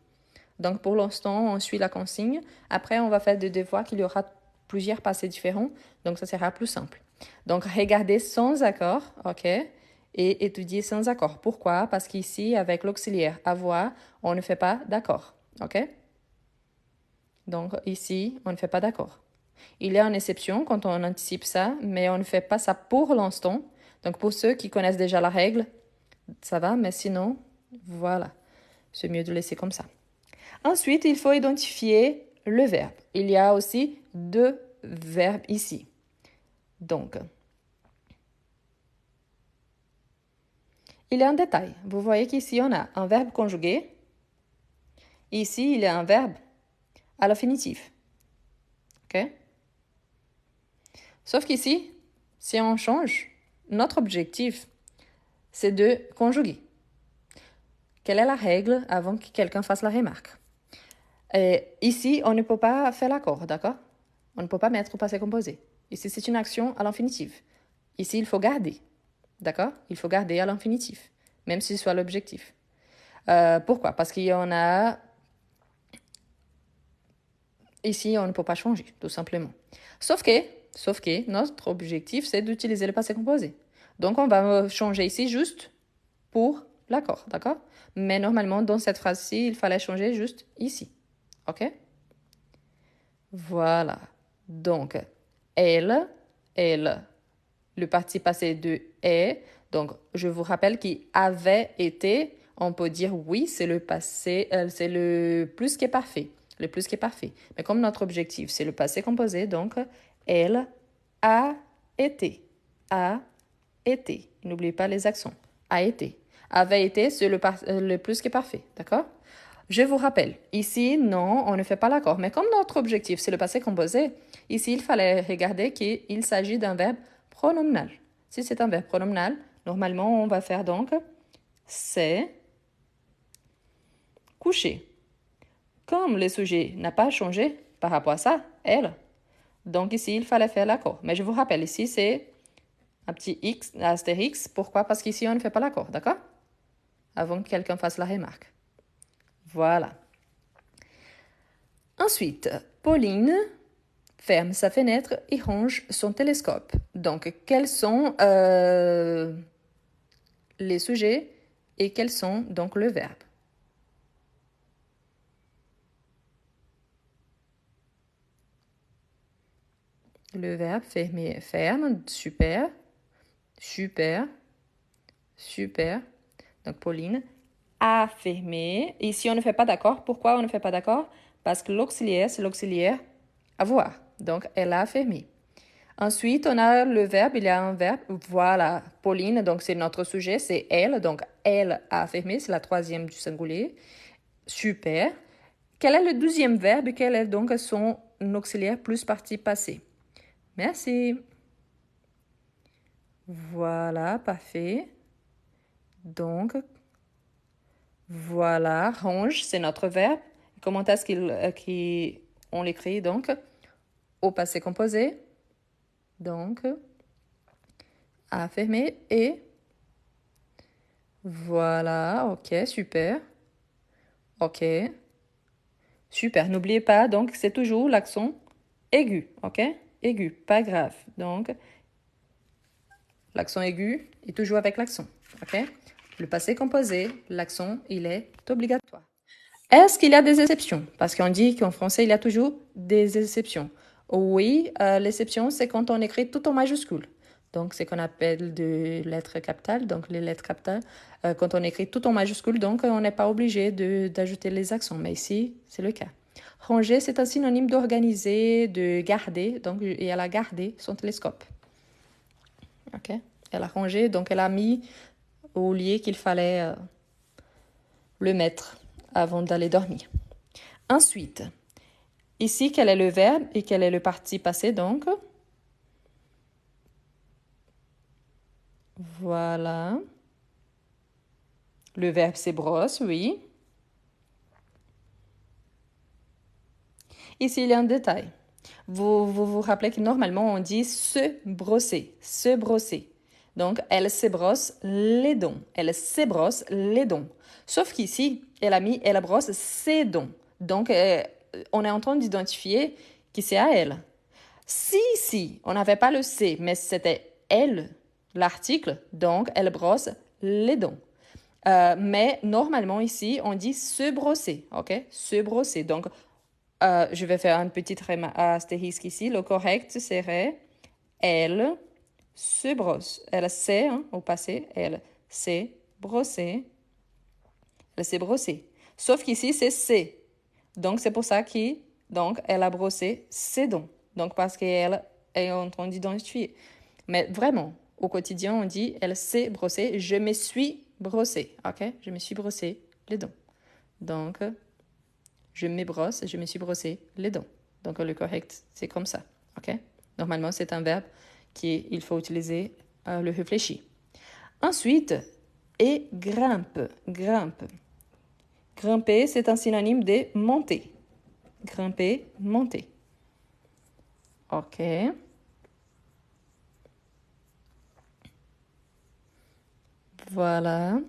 Donc, pour l'instant, on suit la consigne. Après, on va faire des devoirs qu'il y aura plusieurs passés différents. Donc, ça sera plus simple. Donc, regarder sans accord, OK? Et étudier sans accord. Pourquoi? Parce qu'ici, avec l'auxiliaire avoir, on ne fait pas d'accord, OK? Donc, ici, on ne fait pas d'accord. Il y a une exception quand on anticipe ça, mais on ne fait pas ça pour l'instant. Donc, pour ceux qui connaissent déjà la règle, ça va, mais sinon, voilà. C'est mieux de laisser comme ça. Ensuite, il faut identifier le verbe. Il y a aussi deux verbes ici. Donc, il y a un détail. Vous voyez qu'ici, on a un verbe conjugué. Ici, il y a un verbe à l'infinitif. OK? Sauf qu'ici, si on change, notre objectif, c'est de conjuguer. Quelle est la règle avant que quelqu'un fasse la remarque? Et ici, on ne peut pas faire l'accord, d'accord? On ne peut pas mettre au passé composé. Ici, c'est une action à l'infinitif. Ici, il faut garder, d'accord? Il faut garder à l'infinitif, même si ce soit l'objectif. Pourquoi? Parce qu'il y en a... Ici, on ne peut pas changer, tout simplement. Sauf que notre objectif, c'est d'utiliser le passé composé. Donc, on va changer ici juste pour l'accord, d'accord? Mais normalement, dans cette phrase-ci, il fallait changer juste ici. OK? Voilà. Donc, elle, le participe passé de est. Donc, je vous rappelle qu'il avait été. On peut dire oui, c'est le passé, c'est le plus qui est parfait. Le plus qui est parfait. Mais comme notre objectif, c'est le passé composé, donc, elle a été. A été. N'oubliez pas les accents. A été. Avait été, c'est le plus qui est parfait. D'accord? Je vous rappelle, ici, non, on ne fait pas l'accord. Mais comme notre objectif, c'est le passé composé, ici, il fallait regarder qu'il s'agit d'un verbe pronominal. Si c'est un verbe pronominal, normalement, on va faire donc c'est couché. Comme le sujet n'a pas changé par rapport à ça, elle, donc ici, il fallait faire l'accord. Mais je vous rappelle, ici, c'est un petit X, astérix. Pourquoi? Parce qu'ici, on ne fait pas l'accord, d'accord? Avant que quelqu'un fasse la remarque. Voilà. Ensuite, Pauline ferme sa fenêtre et range son télescope. Donc, quels sont les sujets et quels sont donc le verbe? Le verbe fermer, ferme, super, super, super. Donc, Pauline a fermé. Ici, on ne fait pas d'accord. Pourquoi on ne fait pas d'accord? Parce que l'auxiliaire, c'est l'auxiliaire avoir. Donc, elle a fermé. Ensuite, on a le verbe. Il y a un verbe. Voilà, Pauline. Donc, c'est notre sujet. C'est elle. Donc, elle a fermé. C'est la troisième du singulier. Super. Quel est le deuxième verbe? Quel est donc son auxiliaire plus participe passé? Merci. Voilà, parfait. Donc, voilà, range, c'est notre verbe. Comment est-ce qu'on l'écrit donc? Au passé composé. Donc, à fermer et voilà, ok, super. Ok, super. N'oubliez pas, donc, c'est toujours l'accent aigu, ok? Aigu, pas grave. Donc, l'accent aigu est toujours avec l'accent, ok? Le passé composé, l'accent, il est obligatoire. Est-ce qu'il y a des exceptions? Parce qu'on dit qu'en français, il y a toujours des exceptions. Oui, l'exception, c'est quand on écrit tout en majuscule. Donc, c'est qu'on appelle de lettres capitales. Donc, les lettres capitales, quand on écrit tout en majuscule, donc on n'est pas obligé d'ajouter les accents. Mais ici, c'est le cas. Ranger, c'est un synonyme d'organiser, de garder. Donc, et elle a gardé son télescope. OK? Elle a rangé, donc elle a mis au lieu qu'il fallait le mettre avant d'aller dormir. Ensuite, ici, quel est le verbe et quel est le participe passé, donc? Voilà. Le verbe, c'est brosse, oui. Ici, il y a un détail. Vous rappelez que normalement, on dit se brosser, se brosser. Donc, elle se brosse les dents. Elle se brosse les dents. Sauf qu'ici, elle brosse ses dents. Donc, on est en train d'identifier qui c'est à elle. Si, on n'avait pas le C, mais c'était elle, l'article, donc elle brosse les dents. Mais normalement ici, on dit se brosser, ok? Se brosser. Donc, je vais faire un petit astérisque ici. Le correct serait elle se brosse. Elle sait, au passé, elle s'est brossée. Elle s'est brossée. Sauf qu'ici, c'est C. Donc, c'est pour ça qu'elle a brossé ses dents. Donc, parce qu'elle est en train d'identifier. Mais vraiment, au quotidien, on dit elle s'est brossée. Je me suis brossé, ok? Je me suis brossé les dents. Donc, je me brosse, je me suis brossé les dents. Donc, le correct, c'est comme ça, ok? Normalement, c'est un verbe il faut utiliser le réfléchi. Ensuite, et grimpe, grimpe. Grimper, c'est un synonyme de monter. Grimper, monter. Ok. Voilà.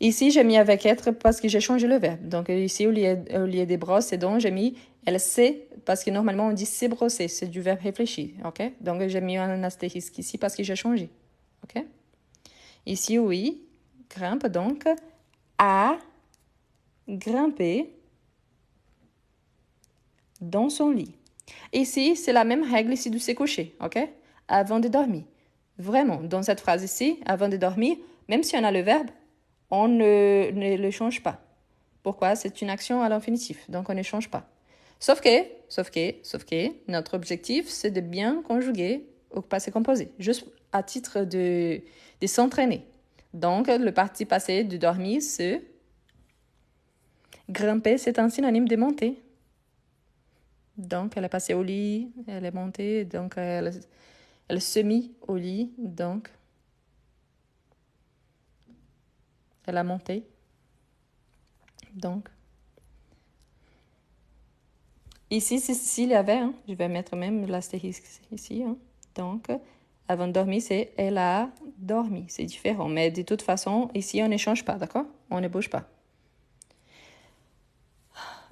Ici, j'ai mis avec être parce que j'ai changé le verbe. Donc ici, au lieu des brosses et dents, j'ai mis elle sait parce que normalement on dit s'est brossé, c'est du verbe réfléchi. Ok? Donc j'ai mis un astérisque ici parce que j'ai changé. Ok? Ici, oui, grimpe donc a grimpé dans son lit. Ici, c'est la même règle ici de se coucher, ok? Avant de dormir. Vraiment, dans cette phrase ici, avant de dormir, même si on a le verbe, on ne le change pas. Pourquoi? C'est une action à l'infinitif, donc on ne change pas. Sauf que, notre objectif, c'est de bien conjuguer au passé composé, juste à titre de s'entraîner. Donc, le parti passé de dormir, c'est grimper, c'est un synonyme de monter. Donc, elle est passée au lit, elle est montée, donc elle se mit au lit, donc elle a monté. Donc, ici, s'il y avait, hein, je vais mettre même l'astérisque ici. Hein, donc, avant de dormir, c'est elle a dormi. C'est différent. Mais de toute façon, ici, on ne change pas, d'accord? On ne bouge pas.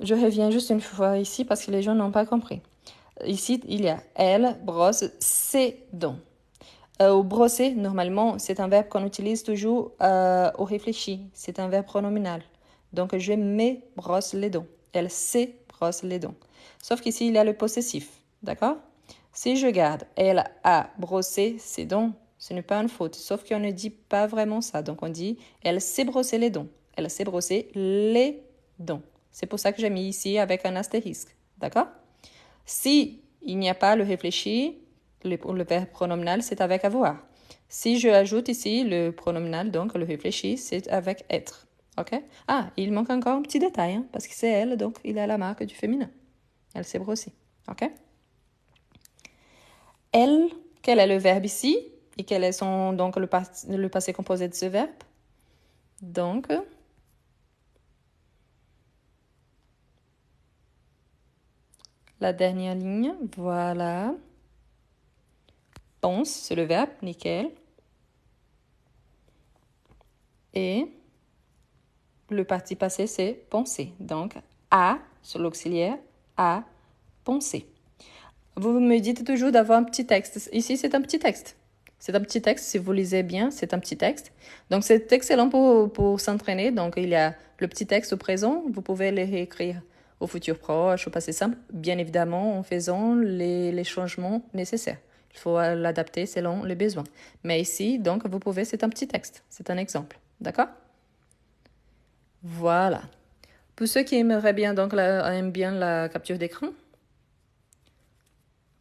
Je reviens juste une fois ici parce que les gens n'ont pas compris. Ici, il y a elle brosse ses dents. Au brosser, normalement, c'est un verbe qu'on utilise toujours au réfléchi. C'est un verbe pronominal. Donc, je me brosse les dents. Elle se brosse les dents. Sauf qu'ici, il y a le possessif. D'accord? Si je garde, elle a brossé ses dents, ce n'est pas une faute. Sauf qu'on ne dit pas vraiment ça. Donc, on dit, elle s'est brossé les dents. Elle s'est brossé les dents. C'est pour ça que j'ai mis ici avec un astérisque. D'accord? Si il n'y a pas le réfléchi, le verbe pronominal, c'est avec avoir. Si je ajoute ici le pronominal, donc le réfléchi, c'est avec être. OK? Ah, il manque encore un petit détail, hein, parce que c'est elle, donc il a la marque du féminin. Elle s'est brossée. OK? Elle, quel est le verbe ici? Et quel est donc le passé composé de ce verbe? Donc, la dernière ligne, voilà. Pense, c'est le verbe, nickel. Et le parti passé, c'est penser. Donc, a, sur l'auxiliaire, a pensé. Vous me dites toujours d'avoir un petit texte. Ici, c'est un petit texte. C'est un petit texte. Si vous lisez bien, c'est un petit texte. Donc, c'est excellent pour s'entraîner. Donc, il y a le petit texte au présent. Vous pouvez le réécrire au futur proche, au passé simple, bien évidemment, en faisant les changements nécessaires. Il faut l'adapter selon les besoins. Mais ici, donc, vous pouvez, c'est un petit texte. C'est un exemple. D'accord? Voilà. Pour ceux qui aimeraient bien, donc, aiment bien la capture d'écran,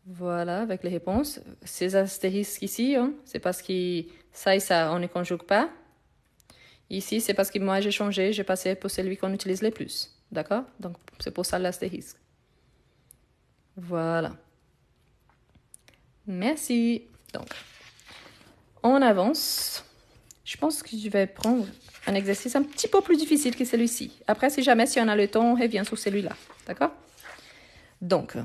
voilà, avec les réponses. Ces astérisques ici, hein, c'est parce que ça et ça, on ne conjugue pas. Ici, c'est parce que moi, j'ai changé, j'ai passé pour celui qu'on utilise le plus. D'accord? Donc, c'est pour ça l'astérisque. Voilà. Merci. Donc, on avance. Je pense que je vais prendre un exercice un petit peu plus difficile que celui-ci. Après, si jamais, si on a le temps, on revient sur celui-là. D'accord? Donc,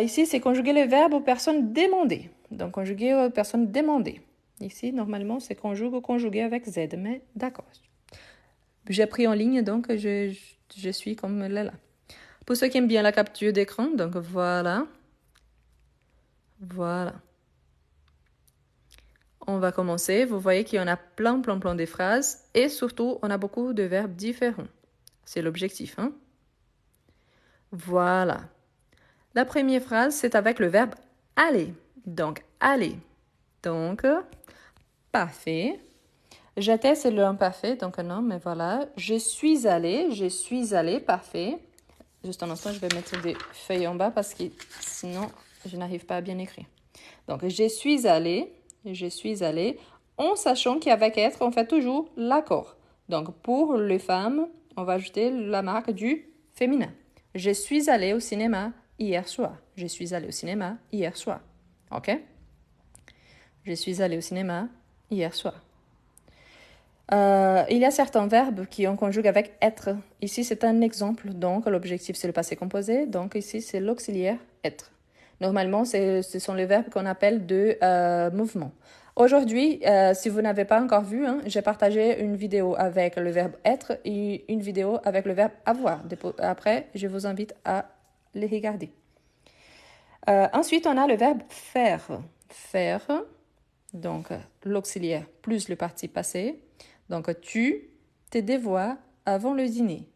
ici, c'est conjuguer le verbe aux personnes demandées. Donc, conjuguer aux personnes demandées. Ici, normalement, c'est conjugue ou conjugué avec Z, mais d'accord. J'ai pris en ligne, donc je suis comme là. Pour ceux qui aiment bien la capture d'écran, donc voilà. Voilà. On va commencer. Vous voyez qu'il y en a plein de phrases et surtout, on a beaucoup de verbes différents. C'est l'objectif, hein? Voilà. La première phrase, c'est avec le verbe aller. Donc, aller. Donc, parfait. J'étais, c'est le imparfait, donc non, mais voilà. Je suis allée, parfait. Juste un instant, je vais mettre des feuilles en bas parce que sinon, je n'arrive pas à bien écrire. Donc, je suis allée en sachant qu'avec être, on fait toujours l'accord. Donc, pour les femmes, on va ajouter la marque du féminin. Je suis allée au cinéma hier soir. Je suis allée au cinéma hier soir. OK? Je suis allée au cinéma hier soir. Il y a certains verbes qui on conjugue avec être. Ici, c'est un exemple. Donc, l'objectif, c'est le passé composé. Donc, ici, c'est l'auxiliaire être. Normalement, ce sont les verbes qu'on appelle de mouvement. Aujourd'hui, si vous n'avez pas encore vu, j'ai partagé une vidéo avec le verbe être et une vidéo avec le verbe avoir. Après, je vous invite à les regarder. Ensuite, on a le verbe faire. Faire, donc l'auxiliaire plus le participe passé. Donc, tu te dévoies avant le dîner.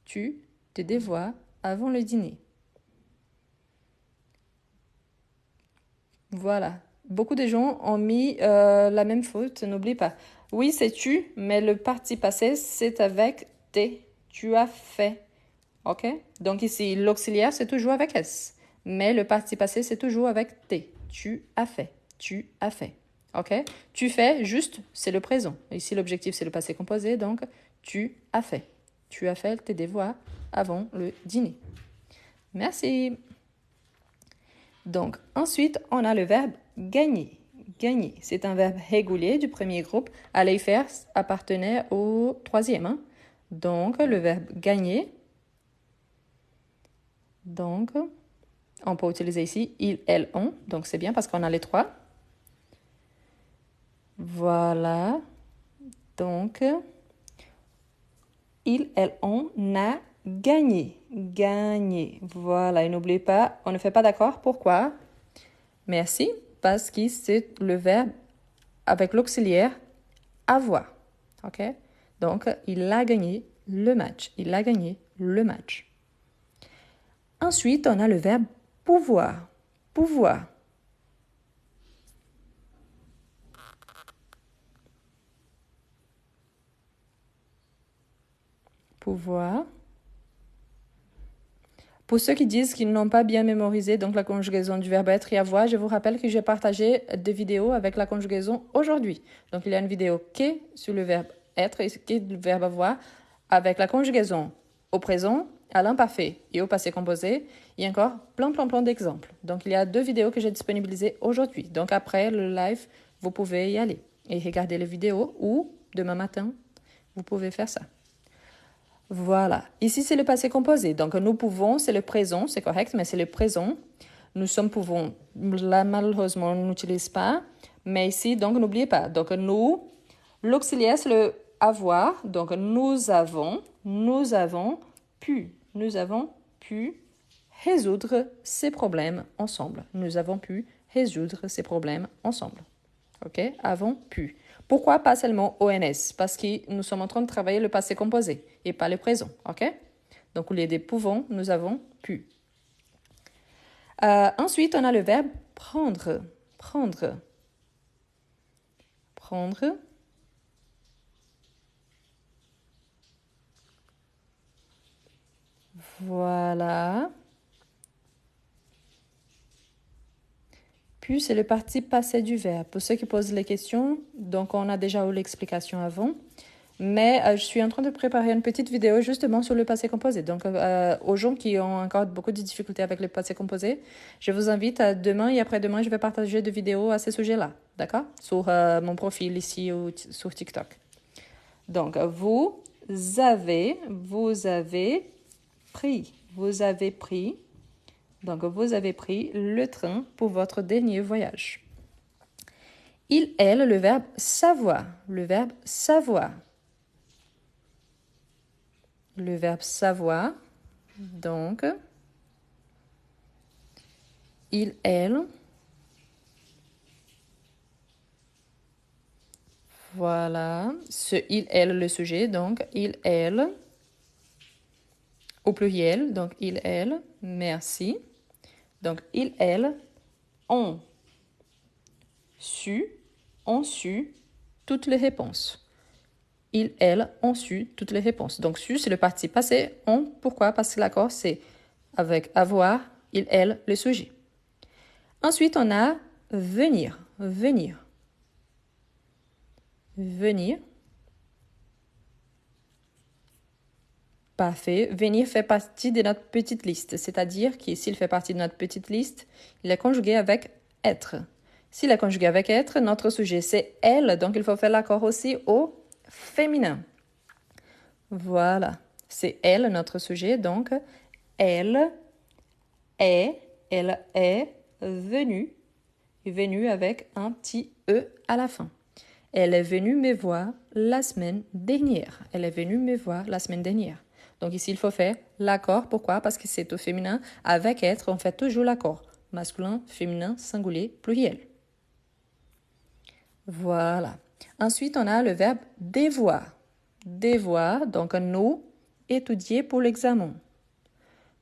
Tu te dévoies avant le dîner. Voilà. Beaucoup de gens ont mis la même faute, n'oublie pas. Oui, c'est tu, mais le participe passé, c'est avec t'es. Tu as fait. OK? Donc ici, l'auxiliaire, c'est toujours avec S. Mais le participe passé, c'est toujours avec t'es. Tu as fait. Tu as fait. OK? Tu fais, juste, c'est le présent. Ici, l'objectif, c'est le passé composé. Donc, tu as fait. Tu as fait tes devoirs avant le dîner. Merci. Donc, ensuite, on a le verbe gagner. Gagner, c'est un verbe régulier du premier groupe. Aller faire appartenait au troisième. Donc, le verbe gagner. Donc, on peut utiliser ici il, elle, on. Donc, c'est bien parce qu'on a les trois. Voilà. Donc, il, elle, on a gagné. Gagné. Voilà. Et n'oubliez pas, on ne fait pas d'accord. Pourquoi? Merci. Parce que c'est le verbe avec l'auxiliaire avoir. OK? Donc, il a gagné le match. Il a gagné le match. Ensuite, on a le verbe pouvoir. Pouvoir. Pouvoir. Pour ceux qui disent qu'ils n'ont pas bien mémorisé donc la conjugaison du verbe être et avoir, je vous rappelle que j'ai partagé des vidéos avec la conjugaison aujourd'hui. Donc, il y a une vidéo qui est sur le verbe être et qui est le verbe avoir avec la conjugaison au présent, à l'imparfait et au passé composé. Il y a encore plein d'exemples. Donc, il y a 2 vidéos que j'ai disponibilisées aujourd'hui. Donc, après le live, vous pouvez y aller et regarder les vidéos ou demain matin, vous pouvez faire ça. Voilà. Ici, c'est le passé composé. Donc, nous pouvons, c'est le présent, c'est correct, mais c'est le présent. Nous sommes pouvons. Là, malheureusement, on n'utilise pas. Mais ici, donc, n'oubliez pas. Donc, nous, l'auxiliaire, c'est le avoir. Donc, nous avons pu résoudre ces problèmes ensemble. Nous avons pu résoudre ces problèmes ensemble. OK? Avons pu. Pourquoi pas seulement ONS? Parce que nous sommes en train de travailler le passé composé et pas le présent. OK? Donc, au lieu de pouvons, nous avons pu. Ensuite, on a le verbe prendre. Prendre. Prendre. Voilà. Puis, c'est le participe passé du verbe. Pour ceux qui posent les questions, donc on a déjà eu l'explication avant. Mais je suis en train de préparer une petite vidéo justement sur le passé composé. Donc, aux gens qui ont encore beaucoup de difficultés avec le passé composé, je vous invite à demain et après-demain, je vais partager des vidéos à ce sujet-là. D'accord? Sur mon profil ici ou sur TikTok. Donc, vous avez pris. Donc, vous avez pris le train pour votre dernier voyage. Il, elle, le verbe savoir. Le verbe savoir. Le verbe savoir. Donc, il, elle. Voilà. Ce il, elle, le sujet. Donc, il, elle. Au pluriel. Donc, il, elle. Merci. Donc, il, elle ont su toutes les réponses. Ils, elles ont su toutes les réponses. Donc, su, c'est le participe passé. On, pourquoi? Parce que l'accord, c'est avec avoir, il, elle, le sujet. Ensuite, on a venir. Venir. venir. Parfait. Venir fait partie de notre petite liste, c'est-à-dire que s'il fait partie de notre petite liste, il est conjugué avec être. S'il est conjugué avec être, notre sujet c'est elle, donc il faut faire l'accord aussi au féminin. Voilà, c'est elle notre sujet, donc elle est venue, venue avec un petit E à la fin. Elle est venue me voir la semaine dernière. Elle est venue me voir la semaine dernière. Donc ici, il faut faire l'accord. Pourquoi? Parce que c'est au féminin. Avec être, on fait toujours l'accord. Masculin, féminin, singulier, pluriel. Voilà. Ensuite, on a le verbe devoir. Devoir, donc nous, étudier pour l'examen.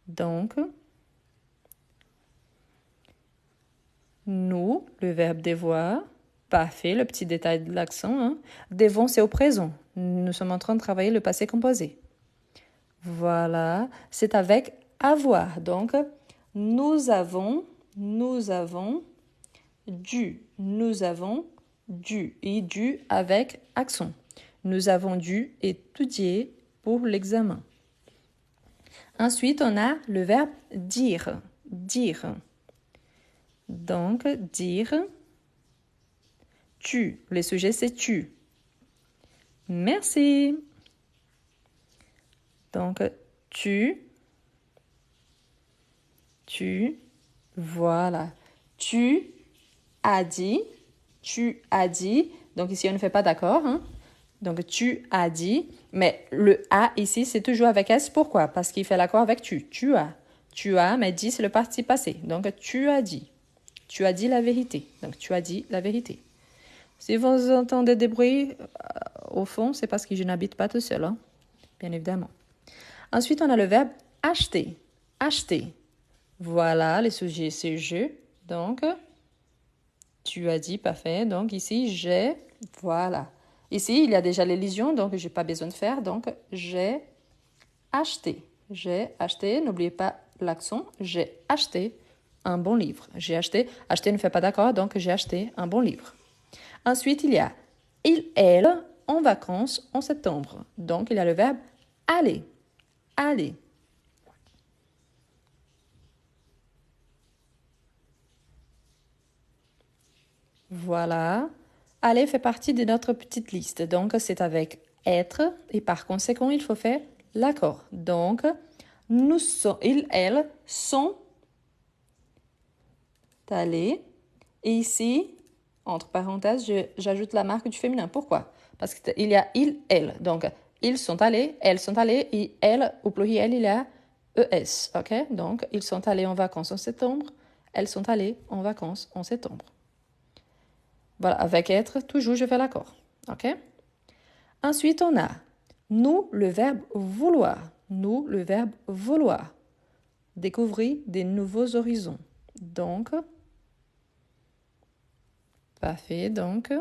Donc, nous, le verbe devoir. Parfait, le petit détail de l'accent. Hein. Devons, c'est au présent. Nous sommes en train de travailler le passé composé. Voilà, c'est avec avoir. Donc, nous avons dû, et dû avec accent. Nous avons dû étudier pour l'examen. Ensuite, on a le verbe dire. Dire. Donc, dire, tu. Le sujet, c'est tu. Merci. Donc, tu, voilà. Tu as dit. Donc ici, on ne fait pas d'accord. Hein? Donc, tu as dit. Mais le A ici, c'est toujours avec S. Pourquoi? Parce qu'il fait l'accord avec tu. Tu as. Tu as, mais dit, c'est le participe passé. Donc, tu as dit. Tu as dit la vérité. Donc, tu as dit la vérité. Si vous entendez des bruits, au fond, c'est parce que je n'habite pas tout seul. Hein? Bien évidemment. Ensuite, on a le verbe acheter. Acheter. Voilà, le sujet, c'est je. Donc, tu as dit, parfait. Donc, ici, j'ai. Voilà. Ici, il y a déjà l'élision, donc je n'ai pas besoin de faire. Donc, j'ai acheté. J'ai acheté, n'oubliez pas l'accent. J'ai acheté un bon livre. J'ai acheté. Acheter ne fait pas d'accord, donc j'ai acheté un bon livre. Ensuite, il y a il, elle, en vacances en septembre. Donc, il y a le verbe aller. Aller. Voilà. Aller fait partie de notre petite liste. Donc, c'est avec être et par conséquent, il faut faire l'accord. Donc, nous sommes, ils, elles sont allés. Et ici, entre parenthèses, j'ajoute la marque du féminin. Pourquoi? Parce qu'il y a il, elle. Donc, ils sont allés, elles sont allées, et elles, au pluriel, il y a ES. OK? Donc, ils sont allés en vacances en septembre. Elles sont allées en vacances en septembre. Voilà, avec être, toujours je fais l'accord. OK? Ensuite, on a nous, le verbe vouloir. Nous, le verbe vouloir. Découvrir des nouveaux horizons. Donc, parfait. Donc,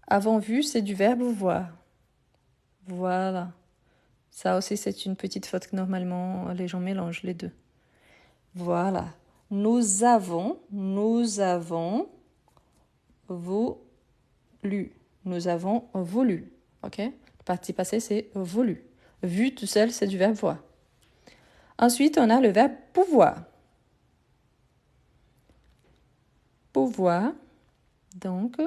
avant vu, c'est du verbe voir. Voilà. Ça aussi, c'est une petite faute que normalement les gens mélangent les deux. Voilà. Nous avons voulu. Nous avons voulu. OK? Le participe passé, c'est voulu. Vu tout seul, c'est du verbe voir. Ensuite, on a le verbe pouvoir. Pouvoir. Donc,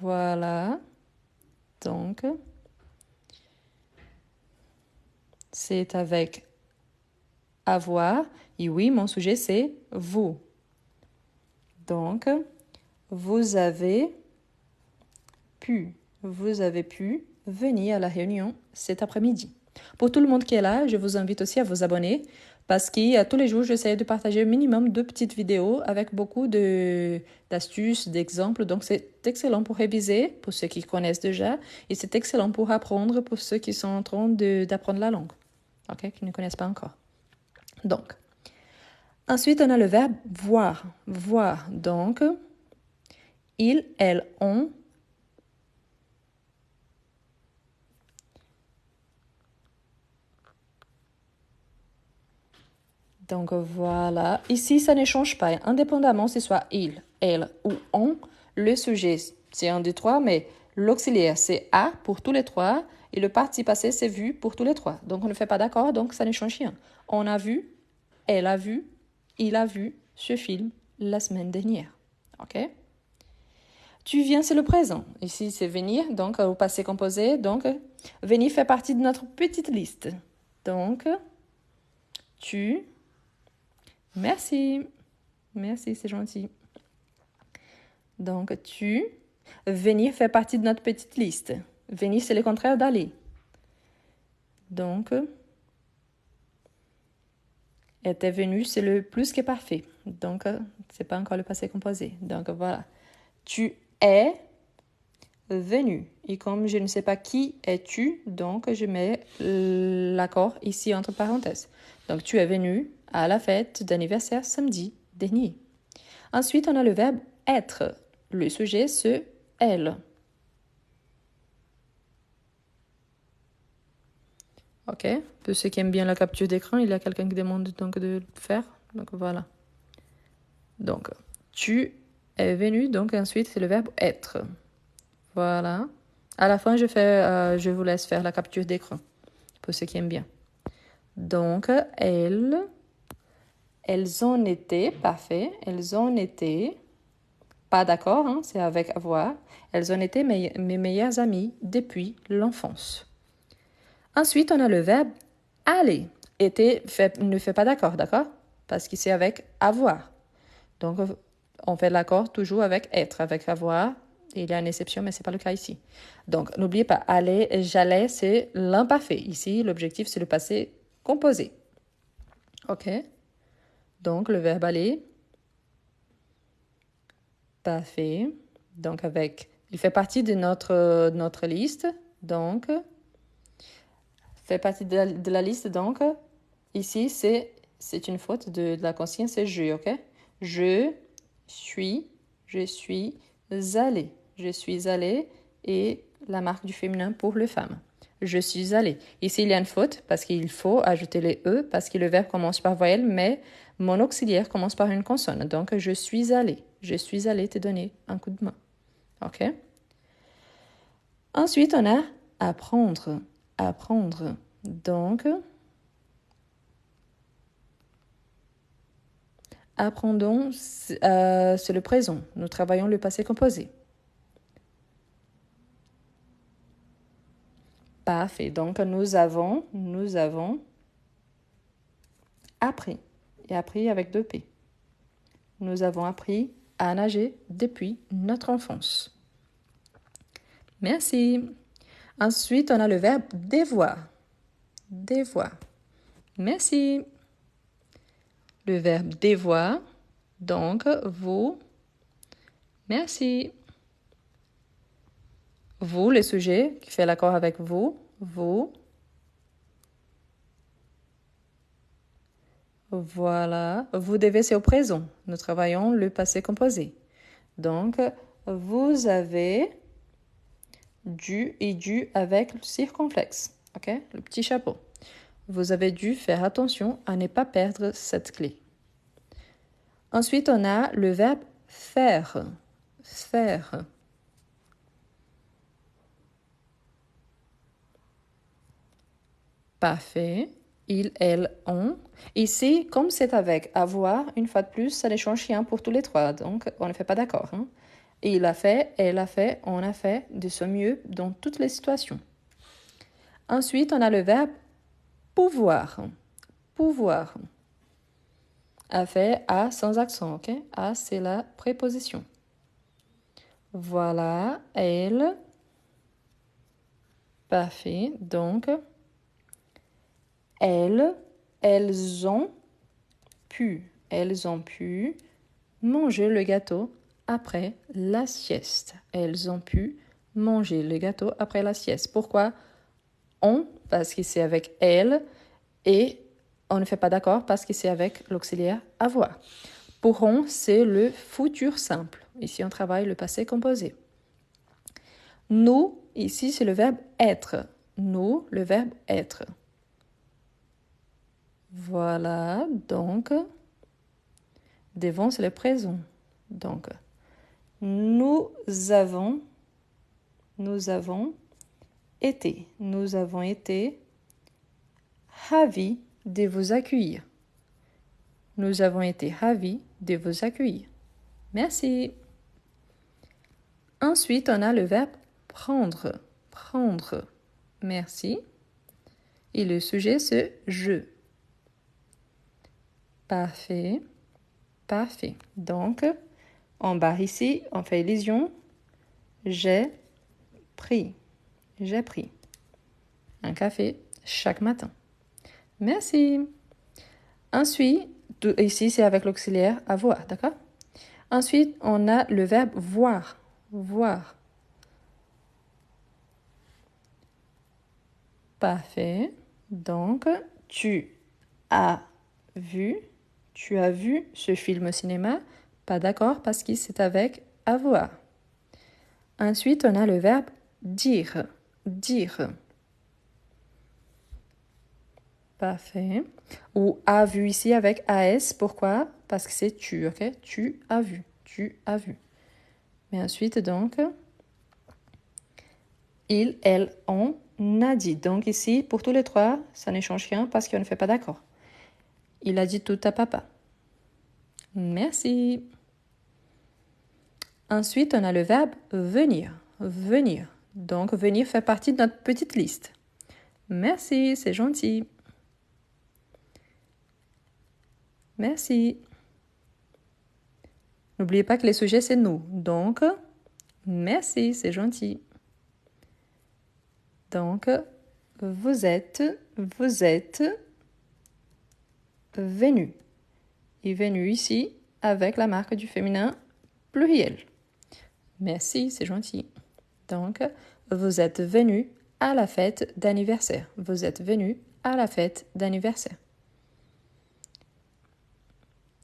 voilà. Donc, c'est avec avoir. Et oui, mon sujet, c'est vous. Donc, vous avez pu venir à la réunion cet après-midi. Pour tout le monde qui est là, je vous invite aussi à vous abonner parce que tous les jours, j'essaie de partager au minimum 2 petites vidéos avec beaucoup d'astuces, d'exemples. Donc, c'est excellent pour réviser, pour ceux qui connaissent déjà, et c'est excellent pour apprendre pour ceux qui sont en train d'apprendre la langue, OK, qui ne connaissent pas encore. Donc, ensuite, on a le verbe voir. Voir, donc, ils, elles, ont. Donc voilà. Ici, ça ne change pas. Indépendamment, c'est soit il, elle ou on. Le sujet, c'est un des trois, mais l'auxiliaire, c'est a pour tous les trois. Et le participe passé, c'est vu pour tous les trois. Donc on ne fait pas d'accord, donc ça ne change rien. On a vu, elle a vu, il a vu ce film la semaine dernière. OK? Tu viens, c'est le présent. Ici, c'est venir, donc au passé composé. Donc, venir fait partie de notre petite liste. Donc, tu... Merci. Merci, c'est gentil. Donc, tu... Venir fait partie de notre petite liste. Venir, c'est le contraire d'aller. Donc, était venu, c'est le plus que parfait. Donc, c'est pas encore le passé composé. Donc, voilà. Tu es venu. Et comme je ne sais pas qui es-tu, donc je mets l'accord ici entre parenthèses. Donc, tu es venu à la fête d'anniversaire samedi dernier. Ensuite, on a le verbe être. Le sujet, c'est elle. OK. Pour ceux qui aiment bien la capture d'écran, il y a quelqu'un qui demande donc de le faire. Donc, voilà. Donc, tu es venu. Donc, ensuite, c'est le verbe être. Voilà. À la fin, je vous laisse faire la capture d'écran. Pour ceux qui aiment bien. Donc, elles en étaient, parfait. Elles en étaient, pas d'accord, hein, c'est avec avoir. Elles en étaient mes meilleures amies depuis l'enfance. Ensuite, on a le verbe aller. Était ne fait pas d'accord, d'accord? Parce que c'est avec avoir. Donc, on fait l'accord toujours avec être, avec avoir. Il y a une exception, mais ce n'est pas le cas ici. Donc, n'oubliez pas, aller, j'allais, c'est l'imparfait. Ici, l'objectif, c'est le passé composé. OK? Donc, le verbe aller. Parfait. Donc, il fait partie de notre liste. Donc, fait partie de la liste. Donc, ici, c'est une faute de la consigne, c'est je, OK? Je suis allée. Je suis allée et la marque du féminin pour les femmes. Je suis allée. Ici, il y a une faute parce qu'il faut ajouter les E parce que le verbe commence par voyelle, mais mon auxiliaire commence par une consonne. Donc, je suis allée. Je suis allée te donner un coup de main. OK? Ensuite, on a apprendre. Apprendre. Donc, apprendons, c'est le présent. Nous travaillons le passé composé. Parfait. Donc, nous avons appris. Et appris avec 2 P. Nous avons appris à nager depuis notre enfance. Merci. Ensuite, on a le verbe devoir. Devoir. Merci. Le verbe devoir. Donc, vous. Merci. Vous, le sujet qui fait l'accord avec vous. Vous. Voilà. Vous devez, c'est au présent. Nous travaillons le passé composé. Donc, vous avez dû et dû avec le circonflexe. OK? Le petit chapeau. Vous avez dû faire attention à ne pas perdre cette clé. Ensuite, on a le verbe faire. Faire. Parfait. Il, elle, on. Ici, comme c'est avec avoir, une fois de plus, ça ne change rien pour tous les trois. Donc, on ne fait pas d'accord. Hein? Il a fait, elle a fait, on a fait de son mieux dans toutes les situations. Ensuite, on a le verbe pouvoir. Pouvoir. A fait A sans accent, ok? A, c'est la préposition. Voilà, elle. Parfait. Donc, elles ont pu manger le gâteau après la sieste. Elles ont pu manger le gâteau après la sieste. Pourquoi on? Parce que c'est avec elle et on ne fait pas d'accord parce que c'est avec l'auxiliaire avoir. Pourront, c'est le futur simple. Ici, on travaille le passé composé. Nous, ici, c'est le verbe être. Nous, le verbe être. Voilà, donc, devant, c'est le présent. Donc, nous avons été. Nous avons été ravis de vous accueillir. Nous avons été ravis de vous accueillir. Merci. Ensuite, on a le verbe prendre. Prendre. Merci. Et le sujet, c'est je. Parfait. Parfait. Donc, en bas ici, on fait illusion. J'ai pris. J'ai pris un café chaque matin. Merci. Ensuite, ici, c'est avec l'auxiliaire avoir, d'accord? Ensuite, on a le verbe voir. Voir. Parfait. Donc, tu as vu ce film au cinéma. Pas d'accord parce que c'est avec avoir. Ensuite, on a le verbe dire. Dire. Parfait. Ou a vu ici avec AS. Pourquoi? Parce que c'est tu, ok? Tu as vu. Tu as vu. Mais ensuite, donc, il, elle, on a dit. Donc ici, pour tous les trois, ça ne change rien parce qu'on ne fait pas d'accord. Il a dit tout à papa. Merci. Ensuite, on a le verbe venir. Venir. Donc, venir fait partie de notre petite liste. Merci, c'est gentil. Merci. N'oubliez pas que les sujets, c'est nous. Donc, merci, c'est gentil. Donc, vous êtes venu. Et venu ici avec la marque du féminin pluriel. Merci, c'est gentil. Donc, vous êtes venu à la fête d'anniversaire. Vous êtes venu à la fête d'anniversaire.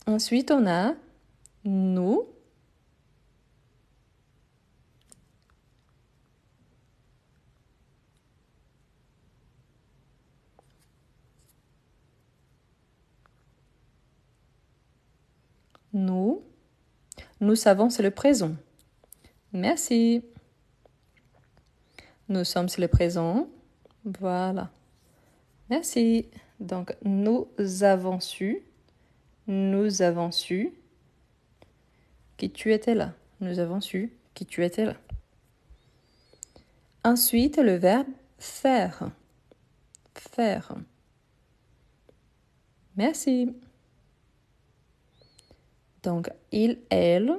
Ensuite, on a nous. Nous savons, c'est le présent. Merci. Nous sommes, c'est le présent. Voilà. Merci. Donc, nous avons su que tu étais là. Nous avons su que tu étais là. Ensuite, le verbe faire. Faire. Merci. Donc, il, elle.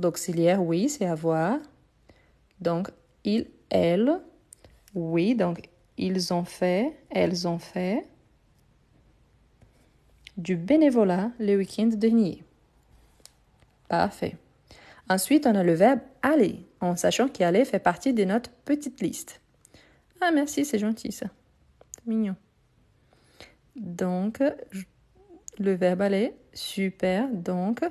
L'auxiliaire, oui, c'est avoir. Donc, il, elle. Oui, donc, ils ont fait, elles ont fait du bénévolat le week-end dernier. Parfait. Ensuite, on a le verbe aller, en sachant qu'aller fait partie de notre petite liste. Ah, merci, c'est gentil ça. C'est mignon. Donc, le verbe aller, super. Donc,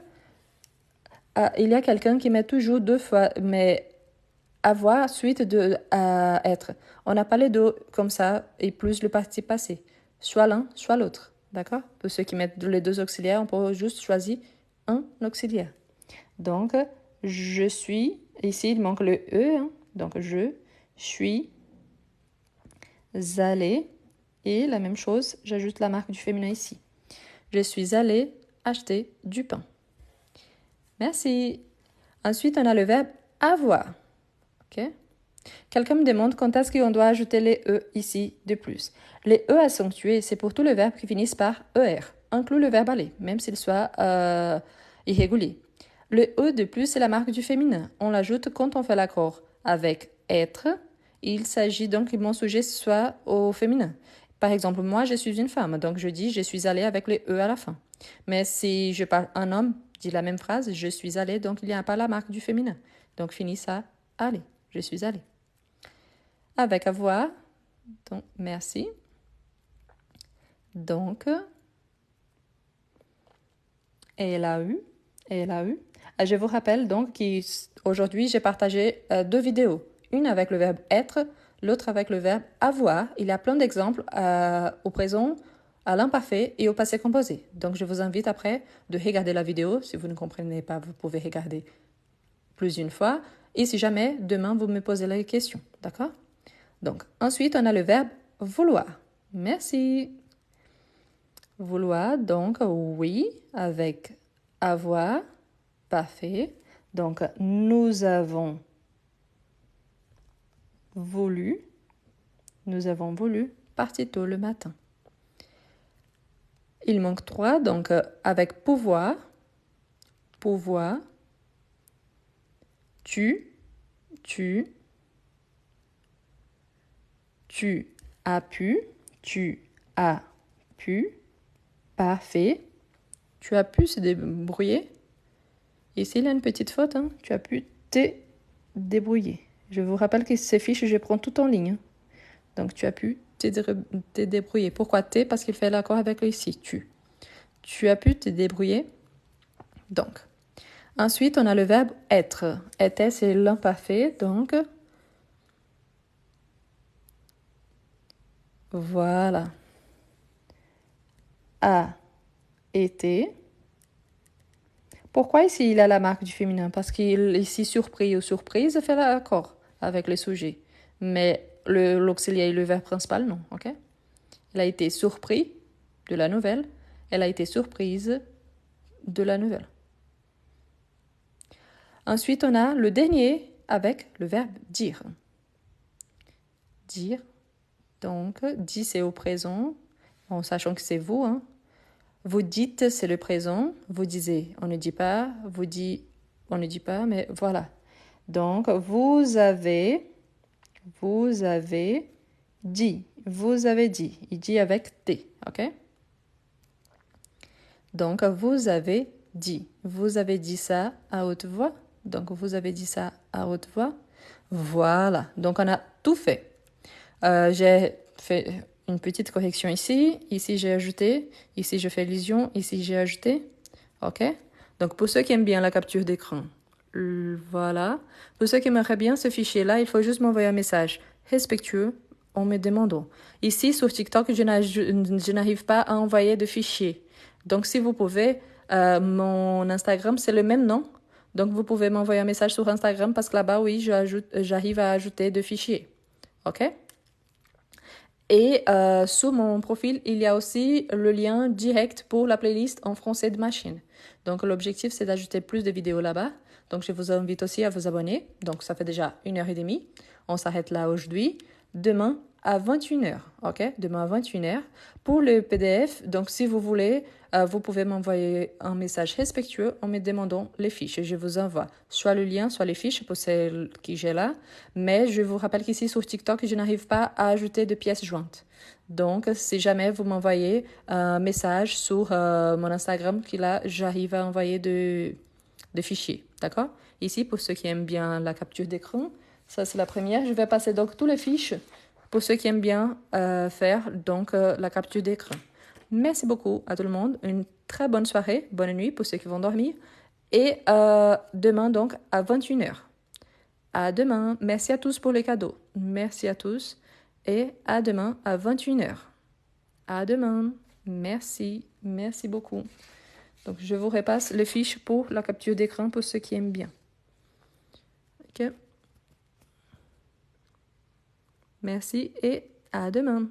il y a quelqu'un qui met toujours deux fois, mais avoir suite de être. On n'a pas les deux comme ça et plus le participe passé. Soit l'un, soit l'autre. D'accord? Pour ceux qui mettent les deux auxiliaires, on peut juste choisir un auxiliaire. Donc, je suis, ici il manque le E, hein, donc je suis allée, et la même chose, j'ajoute la marque du féminin ici. Je suis allée acheter du pain. Merci. Ensuite, on a le verbe avoir. Ok? Quelqu'un me demande quand est-ce qu'on doit ajouter les E ici de plus. Les E accentués, c'est pour tous les verbes qui finissent par ER. Inclut le verbe aller, même s'il soit irrégulier. Le E de plus, c'est la marque du féminin. On l'ajoute quand on fait l'accord avec être. Il s'agit donc que mon sujet soit au féminin. Par exemple, moi, je suis une femme, donc je dis je suis allée avec les E à la fin. Mais si je parle un homme, dit la même phrase, je suis allée, donc il n'y a pas la marque du féminin. Donc finit ça, aller, je suis allée. Avec avoir, donc merci. Donc, elle a eu. Je vous rappelle donc qu'aujourd'hui, j'ai partagé deux vidéos. Une avec le verbe être, l'autre avec le verbe avoir. Il y a plein d'exemples au présent, à l'imparfait et au passé composé. Donc, je vous invite après de regarder la vidéo. Si vous ne comprenez pas, vous pouvez regarder plus d'une fois. Et si jamais, demain, vous me posez la question. D'accord? Donc, ensuite, on a le verbe vouloir. Merci. Vouloir, donc, oui, avec avoir, parfait. Donc, nous avons voulu. Nous avons voulu partir tôt le matin. Il manque 3, donc avec pouvoir, pouvoir, tu as pu, parfait, tu as pu se débrouiller. Ici, il y a une petite faute, hein. Tu as pu te débrouiller. Je vous rappelle que ces fiches, je prends tout en ligne. Donc, tu as pu te débrouiller. Pourquoi te? Parce qu'il fait l'accord avec le ici, tu. Tu as pu te débrouiller. Donc, ensuite, on a le verbe être. Était, c'est l'imparfait. Donc, voilà. A été. Pourquoi ici, il a la marque du féminin? Parce qu'il ici, surpris ou surprise, fait l'accord avec le sujet. Mais l'auxiliaire et le verbe principal, non. Ok? Elle a été surpris de la nouvelle. Elle a été surprise de la nouvelle. Ensuite, on a le dernier avec le verbe dire. Dire. Donc, dit, c'est au présent, en sachant que c'est vous. Hein. Vous dites, c'est le présent. Vous disiez, on ne dit pas. Vous dites, on ne dit pas, mais voilà. Donc, vous avez dit. Vous avez dit. Il dit avec T, ok? Donc, vous avez dit. Vous avez dit ça à haute voix. Donc, vous avez dit ça à haute voix. Voilà. Donc, on a tout fait. J'ai fait une petite correction ici. Ici, j'ai ajouté. Ici, je fais allusion. Ici, j'ai ajouté. OK? Donc, pour ceux qui aiment bien la capture d'écran, voilà. Pour ceux qui aimeraient bien ce fichier-là, il faut juste m'envoyer un message respectueux en me demandant. Ici, sur TikTok, je n'arrive pas à envoyer de fichier. Donc, si vous pouvez, mon Instagram, c'est le même nom. Donc, vous pouvez m'envoyer un message sur Instagram parce que là-bas, oui, j'arrive à ajouter de fichiers. OK? Et sous mon profil, il y a aussi le lien direct pour la playlist en français de machine. Donc, l'objectif, c'est d'ajouter plus de vidéos là-bas. Donc, je vous invite aussi à vous abonner. Donc, ça fait déjà 1h30. On s'arrête là aujourd'hui. Demain, à 21h, ok? Demain à 21h. Pour le PDF, donc si vous voulez, vous pouvez m'envoyer un message respectueux en me demandant les fiches. Je vous envoie soit le lien, soit les fiches pour celles que j'ai là. Mais je vous rappelle qu'ici sur TikTok, je n'arrive pas à ajouter de pièces jointes. Donc, si jamais vous m'envoyez un message sur mon Instagram, que là, j'arrive à envoyer de fichiers. D'accord? Ici, pour ceux qui aiment bien la capture d'écran, ça c'est la première. Je vais passer donc toutes les fiches pour ceux qui aiment bien faire donc la capture d'écran. Merci beaucoup à tout le monde. Une très bonne soirée, bonne nuit pour ceux qui vont dormir. Et demain donc à 21h. À demain. Merci à tous pour les cadeaux. Merci à tous. Et à demain à 21h. À demain. Merci. Merci beaucoup. Donc je vous repasse les fiches pour la capture d'écran pour ceux qui aiment bien. Ok. Merci et à demain.